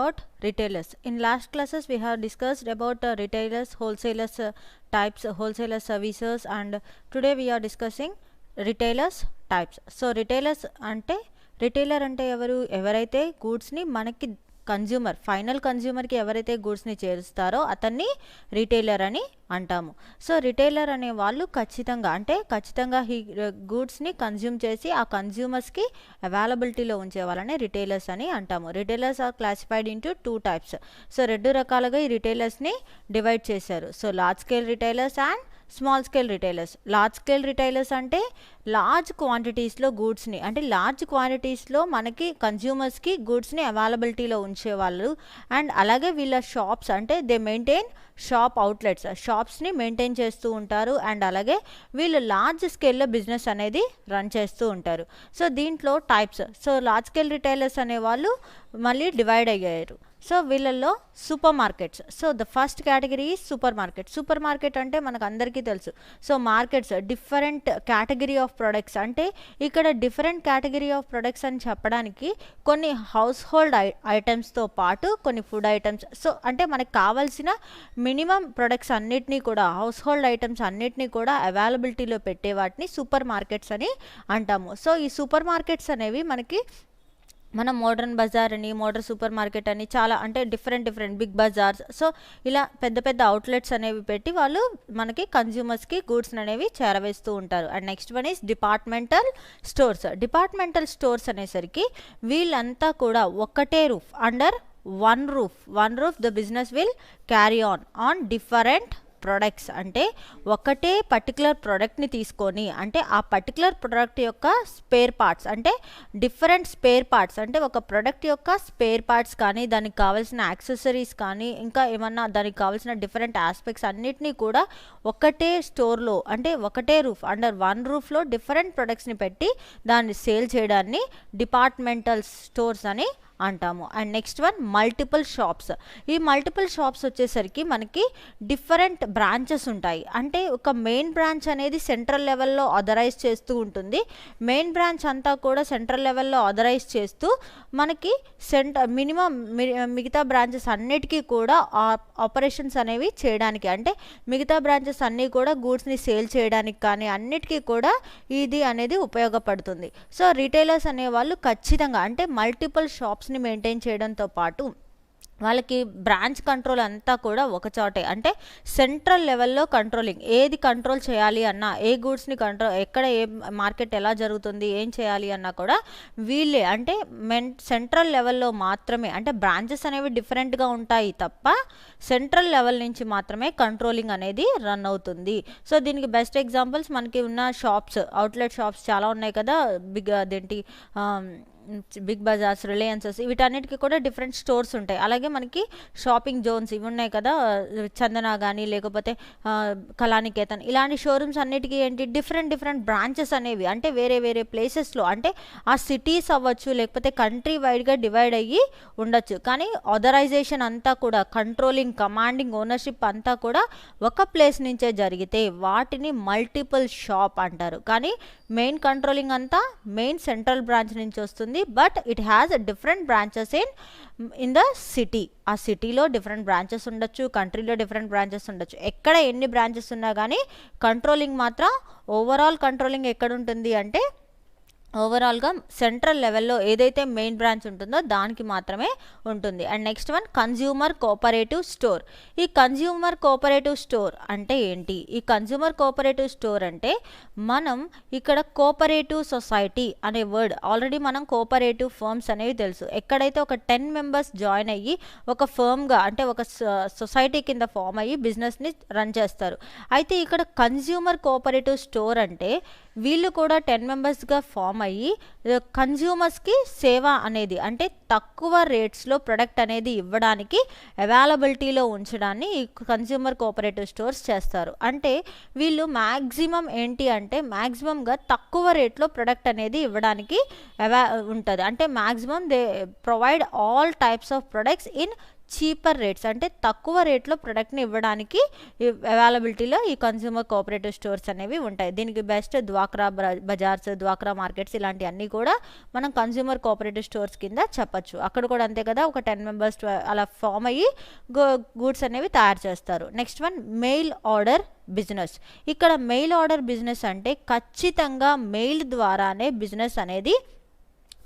about retailers. In last classes we have discussed about retailers, wholesalers types, wholesaler services, and today we are discussing retailers types. So retailers ante retailer ante ఎవరైతే goods ని మనకి consumer final కన్జ్యూమర్కి ఎవరైతే గూడ్స్ని చేరుస్తారో అతన్ని retailer అని అంటాము. So retailer అనే వాళ్ళు ఖచ్చితంగా ఈ గూడ్స్ని కన్జ్యూమ్ చేసి ఆ కన్జ్యూమర్స్కి అవైలబిలిటీలో ఉంచే వాళ్ళని రిటైలర్స్ అని అంటాము. Retailers are classified into 2 types. So 2 రకాలుగా ఈ రిటైలర్స్ని డివైడ్ చేశారు. So large scale retailers and small scale retailers. Large scale retailers అంటే లార్జ్ క్వాంటిటీస్లో గూడ్స్ని, అంటే లార్జ్ క్వాంటిటీస్లో మనకి కన్జ్యూమర్స్కి గూడ్స్ని అవైలబిలిటీలో ఉంచేవాళ్ళు. అండ్ అలాగే వీళ్ళ షాప్స్, అంటే దే మెయింటైన్ షాప్ అవుట్లెట్స్, షాప్స్ని మెయింటైన్ చేస్తూ ఉంటారు. అండ్ అలాగే వీళ్ళు లార్జ్ స్కేల్లో బిజినెస్ అనేది రన్ చేస్తూ ఉంటారు. సో దీంట్లో types. So large scale retailers అనేవాళ్ళు మళ్ళీ డివైడ్ అయ్యారు. సో వీళ్ళల్లో super markets. So the first category is super market. Super market అంటే మనకు అందరికీ తెలుసు. So markets different category of products, అంటే ఇక్కడ డిఫరెంట్ కేటగిరీ ఆఫ్ ప్రొడక్ట్స్ అని చెప్పడానికి కొన్ని హౌస్ హోల్డ్ ఐటమ్స్తో పాటు కొన్ని ఫుడ్ ఐటమ్స్, సో అంటే మనకు కావాల్సిన మినిమం ప్రొడక్ట్స్ అన్నిటినీ కూడా, హౌస్ హోల్డ్ ఐటమ్స్ అన్నిటినీ కూడా అవైలబిలిటీలో పెట్టే వాటిని సూపర్ మార్కెట్స్ అని అంటాము. సో ఈ సూపర్ మార్కెట్స్ అనేవి మనకి మనం మోడర్న్ బజార్ అని, మోడర్న్ సూపర్ మార్కెట్ అని, చాలా అంటే డిఫరెంట్ బిగ్ బజార్స్, సో ఇలా పెద్ద అవుట్లెట్స్ అనేవి పెట్టి వాళ్ళు మనకి కన్జ్యూమర్స్కి గూడ్స్ అనేవి చేరవేస్తూ ఉంటారు. And next one is departmental stores. Departmental stores అనేసరికి వీళ్ళంతా కూడా ఒకటే roof, under one roof the business will carry on different products. అంటే ఒకటే పర్టికులర్ ప్రోడక్ట్ని తీసుకొని, అంటే ఆ పర్టికులర్ ప్రోడక్ట్ యొక్క స్పేర్ పార్ట్స్, అంటే డిఫరెంట్ స్పేర్ పార్ట్స్, అంటే ఒక ప్రోడక్ట్ యొక్క స్పేర్ పార్ట్స్ కానీ, దానికి కావాల్సిన యాక్సెసరీస్ కానీ, ఇంకా ఏమన్నా దానికి కావాల్సిన డిఫరెంట్ ఆస్పెక్ట్స్ అన్నిటినీ కూడా ఒకటే స్టోర్లో, అంటే ఒకటే రూఫ్, అండర్ వన్ రూఫ్లో డిఫరెంట్ ప్రొడక్ట్స్ని పెట్టి దాన్ని సేల్ చేయడాన్ని డిపార్ట్మెంటల్ స్టోర్స్ అని అంటాము. And next one multiple shops. ఈ మల్టిపుల్ షాప్స్ వచ్చేసరికి మనకి డిఫరెంట్ బ్రాంచెస్ ఉంటాయి. అంటే ఒక మెయిన్ బ్రాంచ్ అనేది సెంట్రల్ లెవెల్లో ఆథరైజ్ చేస్తూ ఉంటుంది. మెయిన్ బ్రాంచ్ అంతా కూడా సెంట్రల్ లెవెల్లో ఆథరైజ్ చేస్తూ మనకి మిగతా బ్రాంచెస్ అన్నిటికీ కూడా ఆపరేషన్స్ అనేవి చేయడానికి, అంటే మిగతా బ్రాంచెస్ అన్నీ కూడా గూడ్స్ని సేల్ చేయడానికి కానీ అన్నిటికీ కూడా ఇది అనేది ఉపయోగపడుతుంది. సో రీటైలర్స్ అనేవాళ్ళు ఖచ్చితంగా, అంటే మల్టిపుల్ షాప్స్ ని మెయింటైన్ చేయడంతో పాటు వాళ్ళకి బ్రాంచ్ కంట్రోల్ అంతా కూడా ఒక చోటే, అంటే సెంట్రల్ లెవెల్లో కంట్రోలింగ్, ఏది కంట్రోల్ చేయాలి అన్నా, ఏ గూడ్స్ని కంట్రోల్, ఎక్కడ ఏ మార్కెట్ ఎలా జరుగుతుంది, ఏం చేయాలి అన్నా కూడా వీళ్ళే, అంటే సెంట్రల్ లెవెల్లో మాత్రమే, అంటే బ్రాంచెస్ అనేవి డిఫరెంట్గా ఉంటాయి తప్ప సెంట్రల్ లెవెల్ నుంచి మాత్రమే కంట్రోలింగ్ అనేది రన్ అవుతుంది. సో దీనికి బెస్ట్ ఎగ్జాంపుల్స్ మనకి ఉన్న షాప్స్, అవుట్లెట్ షాప్స్ చాలా ఉన్నాయి కదా, బిగ్ బజార్స్, రిలయన్సెస్, వీటన్నిటికీ కూడా డిఫరెంట్ స్టోర్స్ ఉంటాయి. అలాగే మనకి షాపింగ్ జోన్స్ ఇవి ఉన్నాయి కదా, చందన కానీ లేకపోతే కళానికేతన్, ఇలాంటి షోరూమ్స్ అన్నిటికీ ఏంటి డిఫరెంట్ బ్రాంచెస్ అనేవి, అంటే వేరే ప్లేసెస్లో, అంటే ఆ సిటీస్ అవ్వచ్చు లేకపోతే కంట్రీ వైడ్గా డివైడ్ అయ్యి ఉండొచ్చు. కానీ ఆథరైజేషన్ అంతా కూడా, కంట్రోలింగ్, కమాండింగ్, ఓనర్షిప్ అంతా కూడా ఒక ప్లేస్ నుంచే జరిగితే వాటిని మల్టిపుల్ షాప్ అంటారు. కానీ మెయిన్ కంట్రోలింగ్ అంతా మెయిన్ సెంట్రల్ బ్రాంచ్ నుంచి వస్తుంది. But it has different branches in the city. ఆ సిటీలో డిఫరెంట్ బ్రాంచెస్ ఉండొచ్చు, కంట్రీలో డిఫరెంట్ బ్రాంచెస్ ఉండొచ్చు. ఎక్కడ ఎన్ని బ్రాంచెస్ ఉన్నా కానీ కంట్రోలింగ్ మాత్రం, ఓవరాల్ కంట్రోలింగ్ ఎక్కడ ఉంటుంది అంటే ఓవరాల్గా సెంట్రల్ లెవెల్లో ఏదైతే మెయిన్ బ్రాంచ్ ఉంటుందో దానికి మాత్రమే ఉంటుంది. And next one consumer cooperative store. ఈ కన్జ్యూమర్ కోఆపరేటివ్ స్టోర్ అంటే ఏంటి? ఈ కన్జ్యూమర్ కోఆపరేటివ్ స్టోర్ అంటే మనం ఇక్కడ కోఆపరేటివ్ సొసైటీ అనే వర్డ్, ఆల్రెడీ మనం కోఆపరేటివ్ ఫర్మ్స్ అనేవి తెలుసు. ఎక్కడైతే ఒక 10 మెంబర్స్ జాయిన్ అయ్యి ఒక ఫర్మ్గా, అంటే ఒక సొసైటీ కింద ఫామ్ అయ్యి బిజినెస్ని రన్ చేస్తారు. అయితే ఇక్కడ కన్జ్యూమర్ కోఆపరేటివ్ స్టోర్ అంటే వీళ్ళు కూడా 10 మెంబర్స్గా ఫామ్ అయ్యి కన్జ్యూమర్స్కి సేవ అనేది, అంటే తక్కువ రేట్స్లో ప్రొడక్ట్ అనేది ఇవ్వడానికి, అవైలబిలిటీలో ఉంచడాన్ని ఈ కన్జ్యూమర్ కోఆపరేటివ్ స్టోర్స్ చేస్తారు. అంటే వీళ్ళు మ్యాక్సిమం ఏంటి అంటే మ్యాక్సిమంగా తక్కువ రేట్లో ప్రొడక్ట్ అనేది ఇవ్వడానికి ఉంటుంది. అంటే maximum they provide all types of products in cheaper rates అంటే తక్కువ రేట్లో ప్రొడక్ట్ని ఇవ్వడానికి అవైలబిలిటీలో ఈ కన్స్యూమర్ కోఆపరేటివ్ స్టోర్స్ అనేవి ఉంటాయి. దీనికి బెస్ట్ డ్వాక్రా బజార్స్, డ్వాక్రా మార్కెట్స్ ఇలాంటివన్నీ కూడా మనం కన్స్యూమర్ కోఆపరేటివ్ స్టోర్స్ కింద చెప్పచ్చు. అక్కడ కూడా అంతే కదా, ఒక 10 మెంబర్స్ అలా ఫామ్ అయ్యి గూడ్స్ అనేవి తయారు చేస్తారు. Next one mail order business. ఇక్కడ మెయిల్ ఆర్డర్ బిజినెస్ అంటే ఖచ్చితంగా మెయిల్ ద్వారానే బిజినెస్ అనేది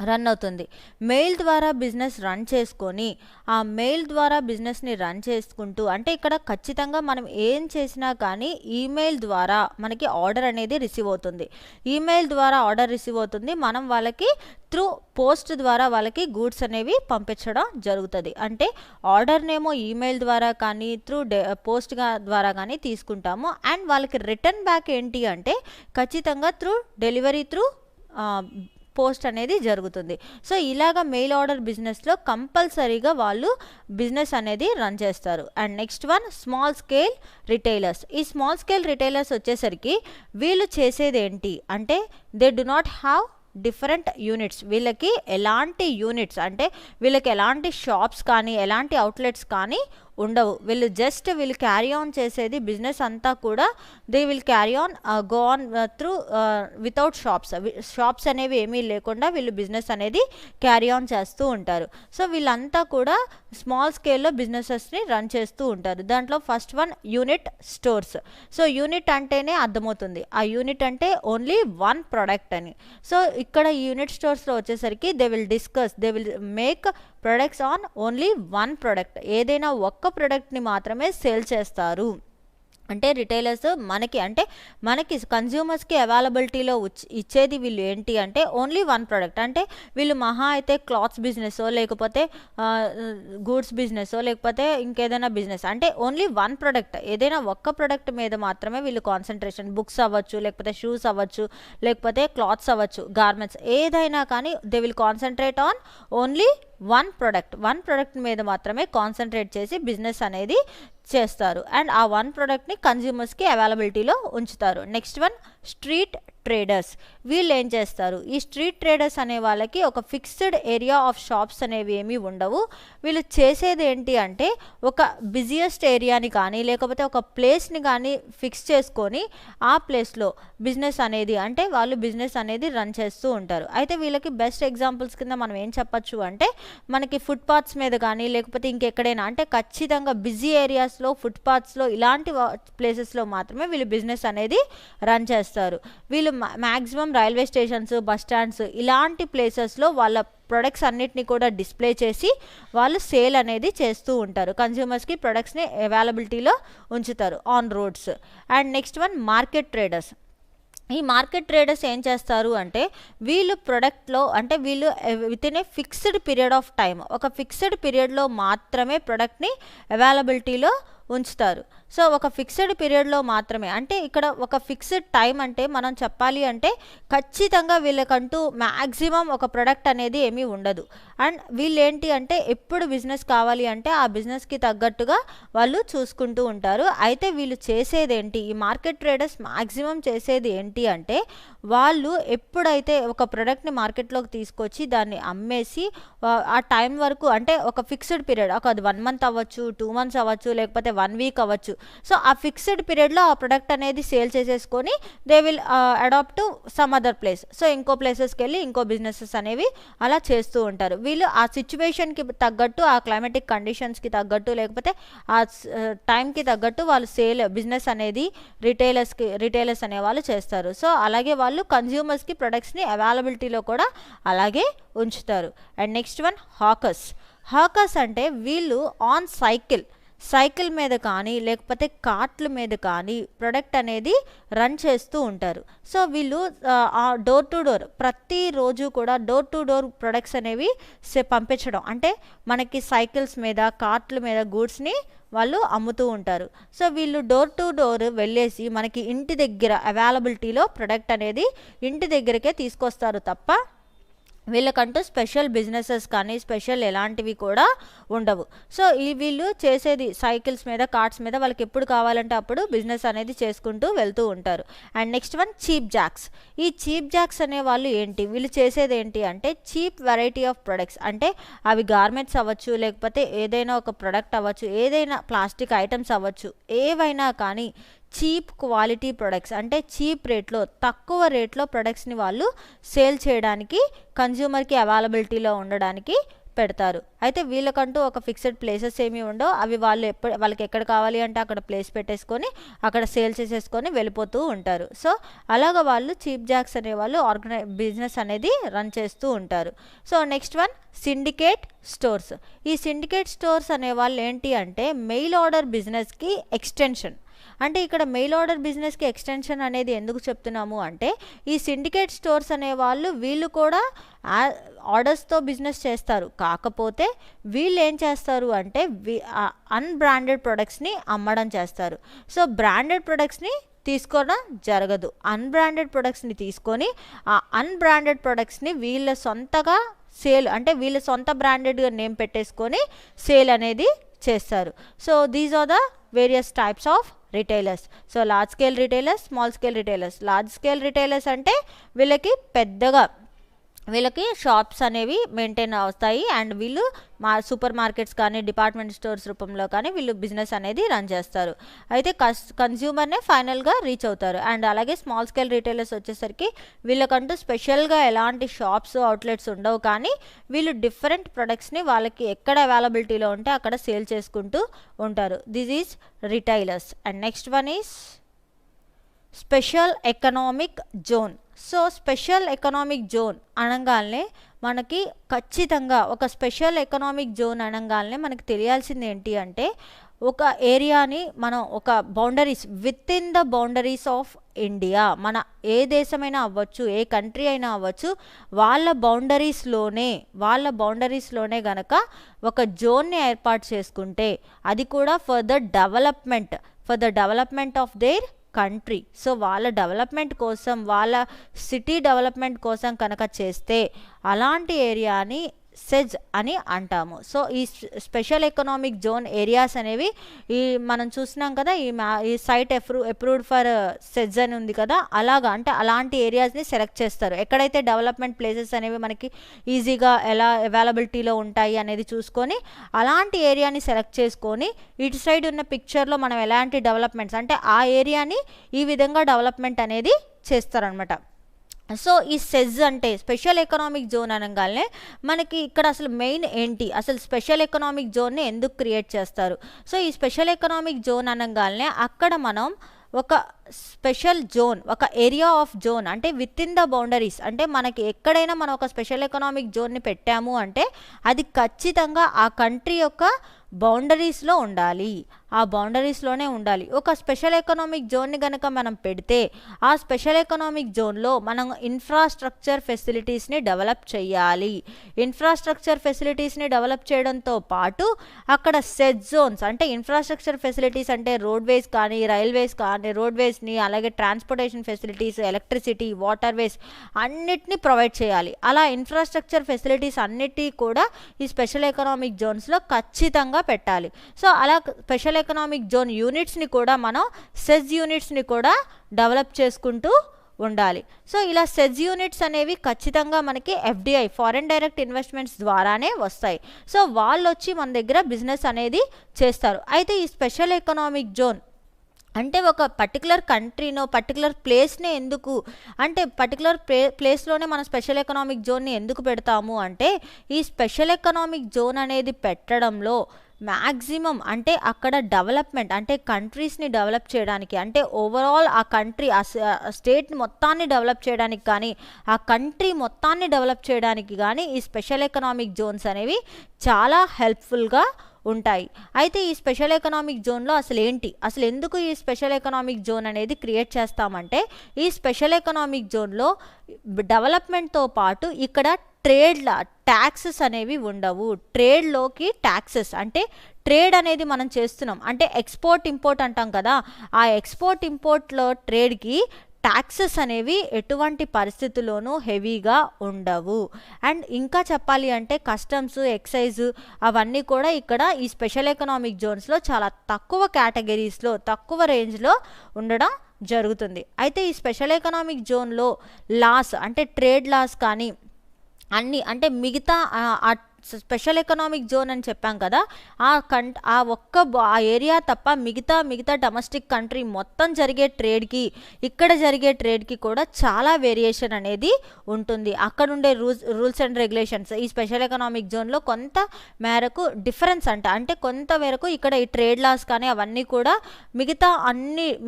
రన్ అవుతుంది. మెయిల్ ద్వారా బిజినెస్ రన్ చేసుకొని ఆ మెయిల్ ద్వారా బిజినెస్ని రన్ చేసుకుంటూ, అంటే ఇక్కడ ఖచ్చితంగా మనం ఏం చేసినా కానీ ఈమెయిల్ ద్వారా మనకి ఆర్డర్ అనేది రిసీవ్ అవుతుంది. ఈమెయిల్ ద్వారా ఆర్డర్ రిసీవ్ అవుతుంది. మనం వాళ్ళకి త్రూ పోస్ట్ ద్వారా వాళ్ళకి గూడ్స్ అనేవి పంపించడం జరుగుతుంది. అంటే ఆర్డర్నేమో ఈమెయిల్ ద్వారా కానీ త్రూ పోస్ట్ ద్వారా కానీ తీసుకుంటాము. అండ్ వాళ్ళకి రిటర్న్ బ్యాక్ ఏంటి అంటే ఖచ్చితంగా త్రూ డెలివరీ త్రూ పోస్ట్ అనేది జరుగుతుంది. సో ఇలాగా మెయిల్ ఆర్డర్ బిజినెస్లో కంపల్సరీగా వాళ్ళు బిజినెస్ అనేది రన్ చేస్తారు. And next one small scale retailers. ఈ స్మాల్ స్కేల్ రిటైలర్స్ వచ్చేసరికి వీళ్ళు చేసేది ఏంటి అంటే they do not have different units. వీళ్ళకి ఎలాంటి యూనిట్స్ అంటే వీళ్ళకి ఎలాంటి షాప్స్ కానీ ఎలాంటి అవుట్లెట్స్ కానీ ఉండవు. వీళ్ళు క్యారీ ఆన్ చేసేది బిజినెస్ అంతా కూడా they will carry on go on through without shops అనేవి ఏమీ లేకుండా వీళ్ళు బిజినెస్ అనేది క్యారీ ఆన్ చేస్తూ ఉంటారు. సో వీళ్ళంతా కూడా స్మాల్ స్కేల్లో బిజినెసెస్ని రన్ చేస్తూ ఉంటారు. దాంట్లో first one unit stores. So unit అంటేనే అర్థమవుతుంది, ఆ యూనిట్ అంటే ఓన్లీ వన్ ప్రోడక్ట్ అని. సో ఇక్కడ యూనిట్ స్టోర్స్లో వచ్చేసరికి they will make products on only one product. ఏదైనా ఒక్క ప్రోడక్ట్ని మాత్రమే సేల్ చేస్తారు. అంటే రిటైలర్స్ మనకి కన్జ్యూమర్స్కి అవైలబిలిటీలో ఇచ్చేది వీళ్ళు ఏంటి అంటే ఓన్లీ వన్ ప్రోడక్ట్. అంటే వీళ్ళు మహా అయితే క్లాత్స్ బిజినెస్సో లేకపోతే గూడ్స్ బిజినెస్సో లేకపోతే ఇంకేదైనా బిజినెస్ అంటే ఓన్లీ వన్ ప్రోడక్ట్, ఏదైనా ఒక్క ప్రోడక్ట్ మీద మాత్రమే వీళ్ళు కాన్సన్ట్రేషన్. బుక్స్ అవ్వచ్చు, లేకపోతే షూస్ అవ్వచ్చు, లేకపోతే క్లాత్స్ అవ్వచ్చు, గార్మెంట్స్ ఏదైనా కానీ they will concentrate on only one product మీద మాత్రమే కాన్సన్ట్రేట్ చేసి బిజినెస్ అనేది చేస్తారు. అండ్ ఆ వన్ ప్రోడక్ట్ని కన్జ్యూమర్స్కి అవైలబిలిటీలో ఉంచుతారు. Next one street traders. వీళ్ళు ఏం చేస్తారు, ఈ స్ట్రీట్ ట్రేడర్స్ అనే వాళ్ళకి ఒక ఫిక్స్డ్ ఏరియా ఆఫ్ షాప్స్ అనేవి ఏమీ ఉండవు. వీళ్ళు చేసేది ఏంటి అంటే ఒక బిజియెస్ట్ ఏరియాని కానీ లేకపోతే ఒక ప్లేస్ని కానీ ఫిక్స్ చేసుకొని ఆ ప్లేస్లో బిజినెస్ అనేది అంటే వాళ్ళు బిజినెస్ అనేది రన్ చేస్తూ ఉంటారు. అయితే వీళ్ళకి బెస్ట్ ఎగ్జాంపుల్స్ కింద మనం ఏం చెప్పచ్చు అంటే మనకి ఫుట్పాత్స్ మీద కానీ లేకపోతే ఇంకెక్కడైనా అంటే ఖచ్చితంగా బిజీ ఏరియాస్లో ఫుట్పాత్స్లో ఇలాంటి ప్లేసెస్లో మాత్రమే వీళ్ళు బిజినెస్ అనేది రన్ చేస్తారు. వీళ్ళు maximum railway stations, bus stands ఇలాంటి ప్లేసెస్లో వాళ్ళ ప్రొడక్ట్స్ అన్నిటిని కూడా డిస్ప్లే చేసి వాళ్ళు సేల్ అనేది చేస్తూ ఉంటారు. కన్జ్యూమర్స్కి ప్రొడక్ట్స్ని అవైలబిలిటీలో ఉంచుతారు on roads. And next one market traders. ఈ మార్కెట్ ట్రేడర్స్ ఏం చేస్తారు అంటే వీళ్ళు ప్రొడక్ట్లో అంటే వీళ్ళు with in a fixed period of time, ఒక ఫిక్స్డ్ పీరియడ్లో మాత్రమే ప్రొడక్ట్ని అవైలబిలిటీలో ఉంచుతారు. సో ఒక ఫిక్స్డ్ పీరియడ్లో మాత్రమే అంటే ఇక్కడ ఒక ఫిక్స్డ్ టైం అంటే మనం చెప్పాలి అంటే ఖచ్చితంగా వీళ్ళకంటూ మ్యాక్సిమం ఒక ప్రొడక్ట్ అనేది ఏమీ ఉండదు. అండ్ వీళ్ళు ఏంటి అంటే ఎప్పుడు బిజినెస్ కావాలి అంటే ఆ బిజినెస్కి తగ్గట్టుగా వాళ్ళు చూసుకుంటూ ఉంటారు. అయితే వీళ్ళు చేసేది ఏంటి, ఈ మార్కెట్ ట్రేడర్స్ మ్యాక్సిమం చేసేది ఏంటి అంటే వాళ్ళు ఎప్పుడైతే ఒక ప్రోడక్ట్ని మార్కెట్లోకి తీసుకొచ్చి దాన్ని అమ్మేసి ఆ టైం వరకు అంటే ఒక ఫిక్స్డ్ పీరియడ్, ఒక 1 మంత్ అవ్వచ్చు, 2 మంత్స్ అవ్వచ్చు, లేకపోతే 1 వీక్ అవ్వచ్చు. సో ఆ ఫిక్స్డ్ పీరియడ్లో ఆ ప్రొడక్ట్ అనేది సేల్ చేసేసుకొని they will adapt to some other place. So ఇంకో ప్లేసెస్కి వెళ్ళి ఇంకో బిజినెసెస్ అనేవి అలా చేస్తూ ఉంటారు. వీళ్ళు ఆ సిచ్యువేషన్కి తగ్గట్టు, ఆ క్లైమాటిక్ కండిషన్స్కి తగ్గట్టు, లేకపోతే ఆ టైంకి తగ్గట్టు వాళ్ళు బిజినెస్ అనేది రిటైలర్స్ అనే వాళ్ళు చేస్తారు. సో అలాగే వాళ్ళు కన్జ్యూమర్స్కి ప్రొడక్ట్స్ని అవైలబిలిటీలో కూడా అలాగే ఉంచుతారు. అండ్ నెక్స్ట్ వన్ హాకర్స్ అంటే వీళ్ళు ఆన్ సైకిల్ మీద కానీ లేకపోతే కార్ట్ల మీద కానీ ప్రొడక్ట్ అనేది రన్ చేస్తూ ఉంటారు. సో వీళ్ళు డోర్ టు డోర్ ప్రతిరోజు కూడా డోర్ టు డోర్ ప్రొడక్ట్స్ అనేవి పంపించడం అంటే మనకి సైకిల్స్ మీద, కార్ట్ల మీద గూడ్స్ని వాళ్ళు అమ్ముతూ ఉంటారు. సో వీళ్ళు డోర్ టు డోర్ వెళ్ళేసి మనకి ఇంటి దగ్గర అవైలబిలిటీలో ప్రొడక్ట్ అనేది ఇంటి దగ్గరకే తీసుకొస్తారు తప్ప వీళ్ళకంటూ స్పెషల్ బిజినెసెస్ కానీ స్పెషల్ ఎలాంటివి కూడా ఉండవు. సో వీళ్ళు చేసేది సైకిల్స్ మీద, కార్ట్స్ మీద వాళ్ళకి ఎప్పుడు కావాలంటే అప్పుడు బిజినెస్ అనేది చేసుకుంటూ వెళ్తూ ఉంటారు. And next one cheap jacks. ఈ చీప్ జాక్స్ అనే వాళ్ళు ఏంటి, వీళ్ళు చేసేది ఏంటి అంటే చీప్ వెరైటీ ఆఫ్ ప్రొడక్ట్స్, అంటే అవి గార్మెంట్స్ అవ్వచ్చు, లేకపోతే ఏదైనా ఒక ప్రొడక్ట్ అవ్వచ్చు, ఏదైనా ప్లాస్టిక్ ఐటమ్స్ అవ్వచ్చు, ఏవైనా కానీ చీప్ క్వాలిటీ ప్రొడక్ట్స్ అంటే చీప్ రేట్లో, తక్కువ రేట్లో ప్రొడక్ట్స్ని వాళ్ళు సేల్ చేయడానికి, కన్జ్యూమర్కి అవైలబిలిటీలో ఉండడానికి పెడతారు. అయితే వీళ్ళకంటూ ఒక ఫిక్స్డ్ ప్లేసెస్ ఏమీ ఉండవు. అవి వాళ్ళకి ఎక్కడ కావాలి అంటే అక్కడ ప్లేస్ పెట్టేసుకొని అక్కడ సేల్ చేసేసుకొని వెళ్ళిపోతూ ఉంటారు. సో అలాగ వాళ్ళు చీప్ జాక్స్ అనే వాళ్ళు బిజినెస్ అనేది రన్ చేస్తూ ఉంటారు. So next one syndicate stores. ఈ సిండికేట్ స్టోర్స్ అనే వాళ్ళు ఏంటి అంటే మెయిల్ ఆర్డర్ బిజినెస్కి ఎక్స్టెన్షన్. అంటే ఇక్కడ మెయిల్ ఆర్డర్ బిజినెస్కి ఎక్స్టెన్షన్ అనేది ఎందుకు చెప్తున్నాము అంటే ఈ సిండికేట్ స్టోర్స్ అనే వాళ్ళు వీళ్ళు కూడా ఆర్డర్స్తో బిజినెస్ చేస్తారు. కాకపోతే వీళ్ళు ఏం చేస్తారు అంటే అన్బ్రాండెడ్ ప్రొడక్ట్స్ని అమ్మడం చేస్తారు. సో బ్రాండెడ్ ప్రొడక్ట్స్ని తీసుకోవడం జరగదు. అన్బ్రాండెడ్ ప్రొడక్ట్స్ని తీసుకొని ఆ అన్బ్రాండెడ్ ప్రొడక్ట్స్ని వీళ్ళ సొంతగా సేల్, అంటే వీళ్ళ సొంత బ్రాండెడ్గా నేమ్ పెట్టేసుకొని సేల్ అనేది చేస్తారు. So these are the various types of retailers. So large scale retailers, small scale retailers. Large scale retailers అంటే వీళ్ళకి షాప్స్ అనేవి మెయింటైన్ అవుతాయి అండ్ వీళ్ళు సూపర్ మార్కెట్స్ కానీ డిపార్ట్మెంట్ స్టోర్స్ రూపంలో కానీ వీళ్ళు బిజినెస్ అనేది రన్ చేస్తారు. అయితే కన్స్యూమర్నే ఫైనల్గా రీచ్ అవుతారు. అండ్ అలాగే స్మాల్ స్కేల్ రిటైలర్స్ వచ్చేసరికి వీళ్ళకంటూ స్పెషల్గా ఎలాంటి షాప్స్, అవుట్లెట్స్ ఉండవు, కానీ వీళ్ళు డిఫరెంట్ ప్రొడక్ట్స్ని వాళ్ళకి ఎక్కడ అవైలబిలిటీలో ఉంటే అక్కడ సేల్ చేసుకుంటూ ఉంటారు. This is retailers. And next one is special economic zone. So special economic zone అనగానే మనకి ఖచ్చితంగా ఒక స్పెషల్ ఎకనామిక్ జోన్ అనగానే మనకి తెలియాల్సింది ఏంటి అంటే ఒక ఏరియాని మనం ఒక boundaries, with in the boundaries of India, మన ఏ దేశమైనా అవ్వచ్చు, ఏ కంట్రీ అయినా అవ్వచ్చు, వాళ్ళ బౌండరీస్లోనే గనక ఒక జోన్ని ఏర్పాటు చేసుకుంటే అది కూడా for the development of their country. So వాళ్ళ డెవలప్మెంట్ కోసం, వాళ్ళ సిటీ డెవలప్మెంట్ కోసం కనుక చేస్తే అలాంటి ఏరియాని సెజ్ అని అంటాము. సో ఈ స్పెషల్ ఎకనామిక్ జోన్ ఏరియాస్ అనేవి మనం చూసినాం కదా, ఈ సైట్ అప్రూవ్డ్ ఫర్ సెజ్ అని ఉంది కదా, అలాగా అంటే అలాంటి ఏరియాస్ని సెలెక్ట్ చేస్తారు. ఎక్కడైతే డెవలప్మెంట్ ప్లేసెస్ అనేవి మనకి ఈజీగా ఎలా అవైలబిలిటీలో ఉంటాయి అనేది చూసుకొని అలాంటి ఏరియాని సెలెక్ట్ చేసుకొని ఇటు సైడ్ ఉన్న పిక్చర్లో మనం ఎలాంటి డెవలప్మెంట్స్ అంటే ఆ ఏరియాని ఈ విధంగా డెవలప్మెంట్ అనేది చేస్తారనమాట. సో ఈ సెజ్ అంటే స్పెషల్ ఎకనామిక్ జోన్ అనగానే మనకి ఇక్కడ అసలు మెయిన్ ఏంటి, అసలు స్పెషల్ ఎకనామిక్ జోన్ని ఎందుకు క్రియేట్ చేస్తారు. సో ఈ స్పెషల్ ఎకనామిక్ జోన్ అనగానే అక్కడ మనం ఒక స్పెషల్ జోన్, ఒక ఏరియా ఆఫ్ జోన్ అంటే విత్ ఇన్ ద బౌండరీస్, అంటే మనకి ఎక్కడైనా మనం ఒక స్పెషల్ ఎకనామిక్ జోన్ని పెట్టాము అంటే అది ఖచ్చితంగా ఆ కంట్రీ యొక్క బౌండరీస్లో ఉండాలి, ఆ బౌండరీస్లోనే ఉండాలి. ఒక స్పెషల్ ఎకనామిక్ జోన్ని కనుక మనం పెడితే ఆ స్పెషల్ ఎకనామిక్ జోన్లో మనం ఇన్ఫ్రాస్ట్రక్చర్ ఫెసిలిటీస్ని డెవలప్ చేయాలి. ఇన్ఫ్రాస్ట్రక్చర్ ఫెసిలిటీస్ని డెవలప్ చేయడంతో పాటు అక్కడ సెజ్ జోన్స్ అంటే ఇన్ఫ్రాస్ట్రక్చర్ ఫెసిలిటీస్ అంటే రోడ్వేస్ కానీ, రైల్వేస్ కానీ, రోడ్వేస్ని, అలాగే transportation facilities, electricity, water ways అన్నిటినీ ప్రొవైడ్ చేయాలి. అలా ఇన్ఫ్రాస్ట్రక్చర్ ఫెసిలిటీస్ అన్నిటి కూడా ఈ స్పెషల్ ఎకనామిక్ జోన్స్లో ఖచ్చితంగా పెట్టాలి. సో అలా స్పెషల్ ఎకనామిక్ జోన్ యూనిట్స్ని కూడా మనం సెజ్ యూనిట్స్ని కూడా డెవలప్ చేసుకుంటూ ఉండాలి. సో ఇలా సెజ్ యూనిట్స్ అనేవి ఖచ్చితంగా మనకి ఎఫ్డిఐ, ఫారెన్ డైరెక్ట్ ఇన్వెస్ట్మెంట్స్ ద్వారానే వస్తాయి. సో వాళ్ళు వచ్చి మన దగ్గర బిజినెస్ అనేది చేస్తారు. అయితే ఈ స్పెషల్ ఎకనామిక్ జోన్ అంటే ఒక పర్టికులర్ కంట్రీనో పర్టికులర్ ప్లేస్నే ఎందుకు అంటే పర్టికులర్ ప్లేస్లోనే మన స్పెషల్ ఎకనామిక్ జోన్ని ఎందుకు పెడతాము అంటే ఈ స్పెషల్ ఎకనామిక్ జోన్ అనేది పెట్టడంలో మ్యాక్సిమం అంటే అక్కడ డెవలప్మెంట్ అంటే కంట్రీస్ని డెవలప్ చేయడానికి, అంటే ఓవరాల్ ఆ కంట్రీ, ఆ స్టేట్ మొత్తాన్ని డెవలప్ చేయడానికి కానీ, ఆ కంట్రీ మొత్తాన్ని డెవలప్ చేయడానికి కానీ ఈ స్పెషల్ ఎకనామిక్ జోన్స్ అనేవి చాలా హెల్ప్ఫుల్గా ఉంటాయి. అయితే ఈ స్పెషల్ ఎకనామిక్ జోన్లో అసలు ఎందుకు ఈ స్పెషల్ ఎకనామిక్ జోన్ అనేది క్రియేట్ చేస్తామంటే ఈ స్పెషల్ ఎకనామిక్ జోన్లో డెవలప్మెంట్తో పాటు ఇక్కడ ట్యాక్సెస్ అనేవి ఉండవు. ట్రేడ్లోకి ట్యాక్సెస్ అంటే ట్రేడ్ అనేది మనం చేస్తున్నాం అంటే ఎక్స్పోర్ట్ ఇంపోర్ట్ అంటాం కదా, ఆ ఎక్స్పోర్ట్ ఇంపోర్ట్లో ట్రేడ్కి ట్యాక్సెస్ అనేవి ఎటువంటి పరిస్థితుల్లోనూ హెవీగా ఉండవు. అండ్ ఇంకా చెప్పాలి అంటే కస్టమ్స్, ఎక్సైజ్ అవన్నీ కూడా ఇక్కడ ఈ స్పెషల్ ఎకనామిక్ జోన్స్లో చాలా తక్కువ కేటగిరీస్లో, తక్కువ రేంజ్లో ఉండడం జరుగుతుంది. అయితే ఈ స్పెషల్ ఎకనామిక్ జోన్లో లాస్ అంటే ట్రేడ్ లాస్ కానీ అన్నీ అంటే మిగతా స్పెషల్ ఎకనామిక్ జోన్ అని చెప్పాం కదా, ఆ ఏరియా తప్ప మిగతా డొమెస్టిక్ కంట్రీ మొత్తం జరిగే ట్రేడ్కి, ఇక్కడ జరిగే ట్రేడ్కి కూడా చాలా వేరియేషన్ అనేది ఉంటుంది. అక్కడ ఉండే రూల్స్ అండ్ రెగ్యులేషన్స్ ఈ స్పెషల్ ఎకనామిక్ జోన్లో కొంత మేరకు డిఫరెన్స్ అంటే కొంత మేరకు ఇక్కడ ఈ ట్రేడ్ లాస్ కానీ అవన్నీ కూడా